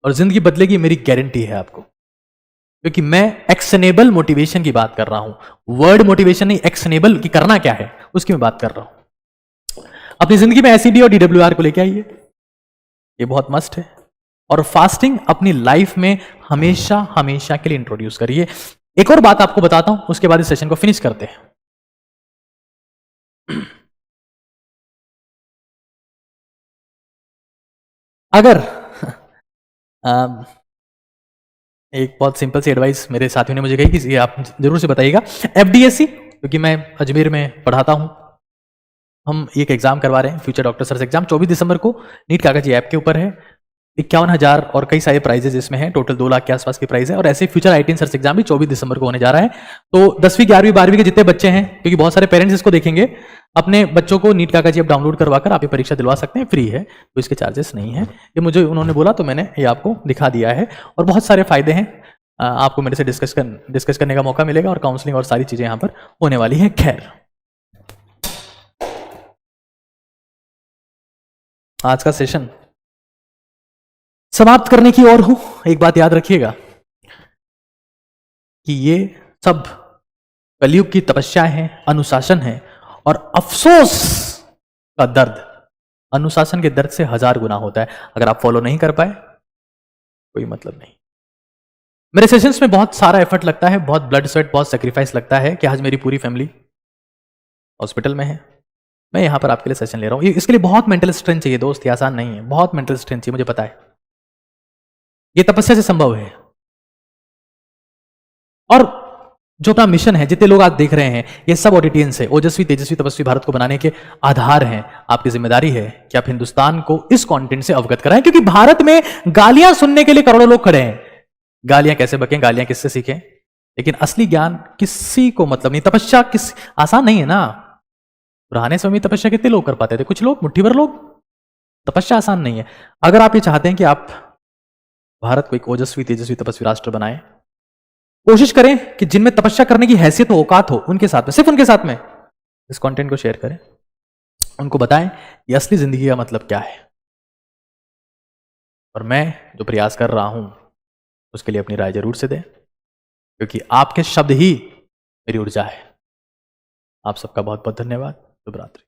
और जिंदगी बदलेगी, मेरी गारंटी है आपको, क्योंकि मैं एक्शनेबल मोटिवेशन की बात कर रहा हूं, वर्ड मोटिवेशन नहीं, एक्शनेबल की करना क्या है उसकी मैं बात कर रहा हूं। अपनी जिंदगी में एसिडी और DWR को लेके आइए, ये बहुत मस्ट है। और फास्टिंग अपनी लाइफ में हमेशा हमेशा के लिए इंट्रोड्यूस करिए। एक और बात आपको बताता हूं, उसके बाद इस सेशन को फिनिश करते हैं। अगर एक बहुत सिंपल सी एडवाइस मेरे साथियों ने मुझे कही कि ये आप जरूर से बताइएगा, FDSC, क्योंकि मैं अजमेर में पढ़ाता हूं, हम एक एग्जाम करवा रहे हैं, फ्यूचर डॉक्टर सर्च एग्जाम, 24 दिसंबर को, नीट कागजी ऐप के ऊपर है, 51,000 और कई सारे प्राइजेज इसमें हैं, टोटल 2 लाख के आसपास की प्राइस है। और ऐसे फ्यूचर IIT सर्च एग्जाम भी 24 दिसंबर को होने जा रहा है। तो 10वीं 11वीं 12वीं के जितने बच्चे हैं, क्योंकि बहुत सारे पेरेंट्स इसको देखेंगे, अपने बच्चों को नीट कागजी ऐप डाउनलोड करवाकर आप ये परीक्षा दिलवा सकते हैं, फ्री है, तो इसके चार्जेस नहीं है। ये मुझे उन्होंने बोला तो मैंने ये आपको दिखा दिया है, और बहुत सारे फायदे हैं, आपको मेरे से डिस्कस करने का मौका मिलेगा, और काउंसलिंग और सारी चीजें यहां पर होने वाली है। खैर, आज का सेशन समाप्त करने की ओर हूं। एक बात याद रखिएगा कि ये सब कलयुग की तपस्या है, अनुशासन है, और अफसोस का दर्द अनुशासन के दर्द से 1000 गुना होता है। अगर आप फॉलो नहीं कर पाए, कोई मतलब नहीं। मेरे सेशंस में बहुत सारा एफर्ट लगता है, बहुत ब्लड स्वेट, बहुत सेक्रीफाइस लगता है कि आज मेरी पूरी फैमिली हॉस्पिटल में है, मैं यहां पर आपके लिए सेशन ले रहा हूं। इसके लिए बहुत मेंटल स्ट्रेंथ चाहिए दोस्त, ये आसान नहीं है, बहुत मेंटल स्ट्रेंथ चाहिए, मुझे पता है, ये तपस्या से संभव है। और जो अपना मिशन है, जितने लोग आज देख रहे हैं, ये सब ऑडिटियंस है, ओजस्वी तेजस्वी तपस्वी भारत को बनाने के आधार हैं। आपकी जिम्मेदारी है कि आप हिंदुस्तान को इस कंटेंट से अवगत कराएं, क्योंकि भारत में गालियां सुनने के लिए करोड़ों लोग खड़े हैं। गालियां कैसे बकें, गालियां किससे सीखें, लेकिन असली ज्ञान किसी को मतलब नहीं। तपस्या किस आसान नहीं है ना, पुराने समय में तपस्या कितने लोग कर पाते थे, कुछ लोग, मुट्ठी भर लोग। तपस्या आसान नहीं है। अगर आप ये चाहते हैं कि आप भारत को एक ओजस्वी तेजस्वी तपस्वी राष्ट्र बनाएं, कोशिश करें कि जिनमें तपस्या करने की हैसियत हो, औकात हो, उनके साथ में, सिर्फ उनके साथ में इस कंटेंट को शेयर करें, उनको बताएं कि असली जिंदगी का मतलब क्या है। और मैं जो प्रयास कर रहा हूं उसके लिए अपनी राय जरूर से दें, क्योंकि आपके शब्द ही मेरी ऊर्जा है। आप सबका बहुत बहुत धन्यवाद। शुभ रात्रि।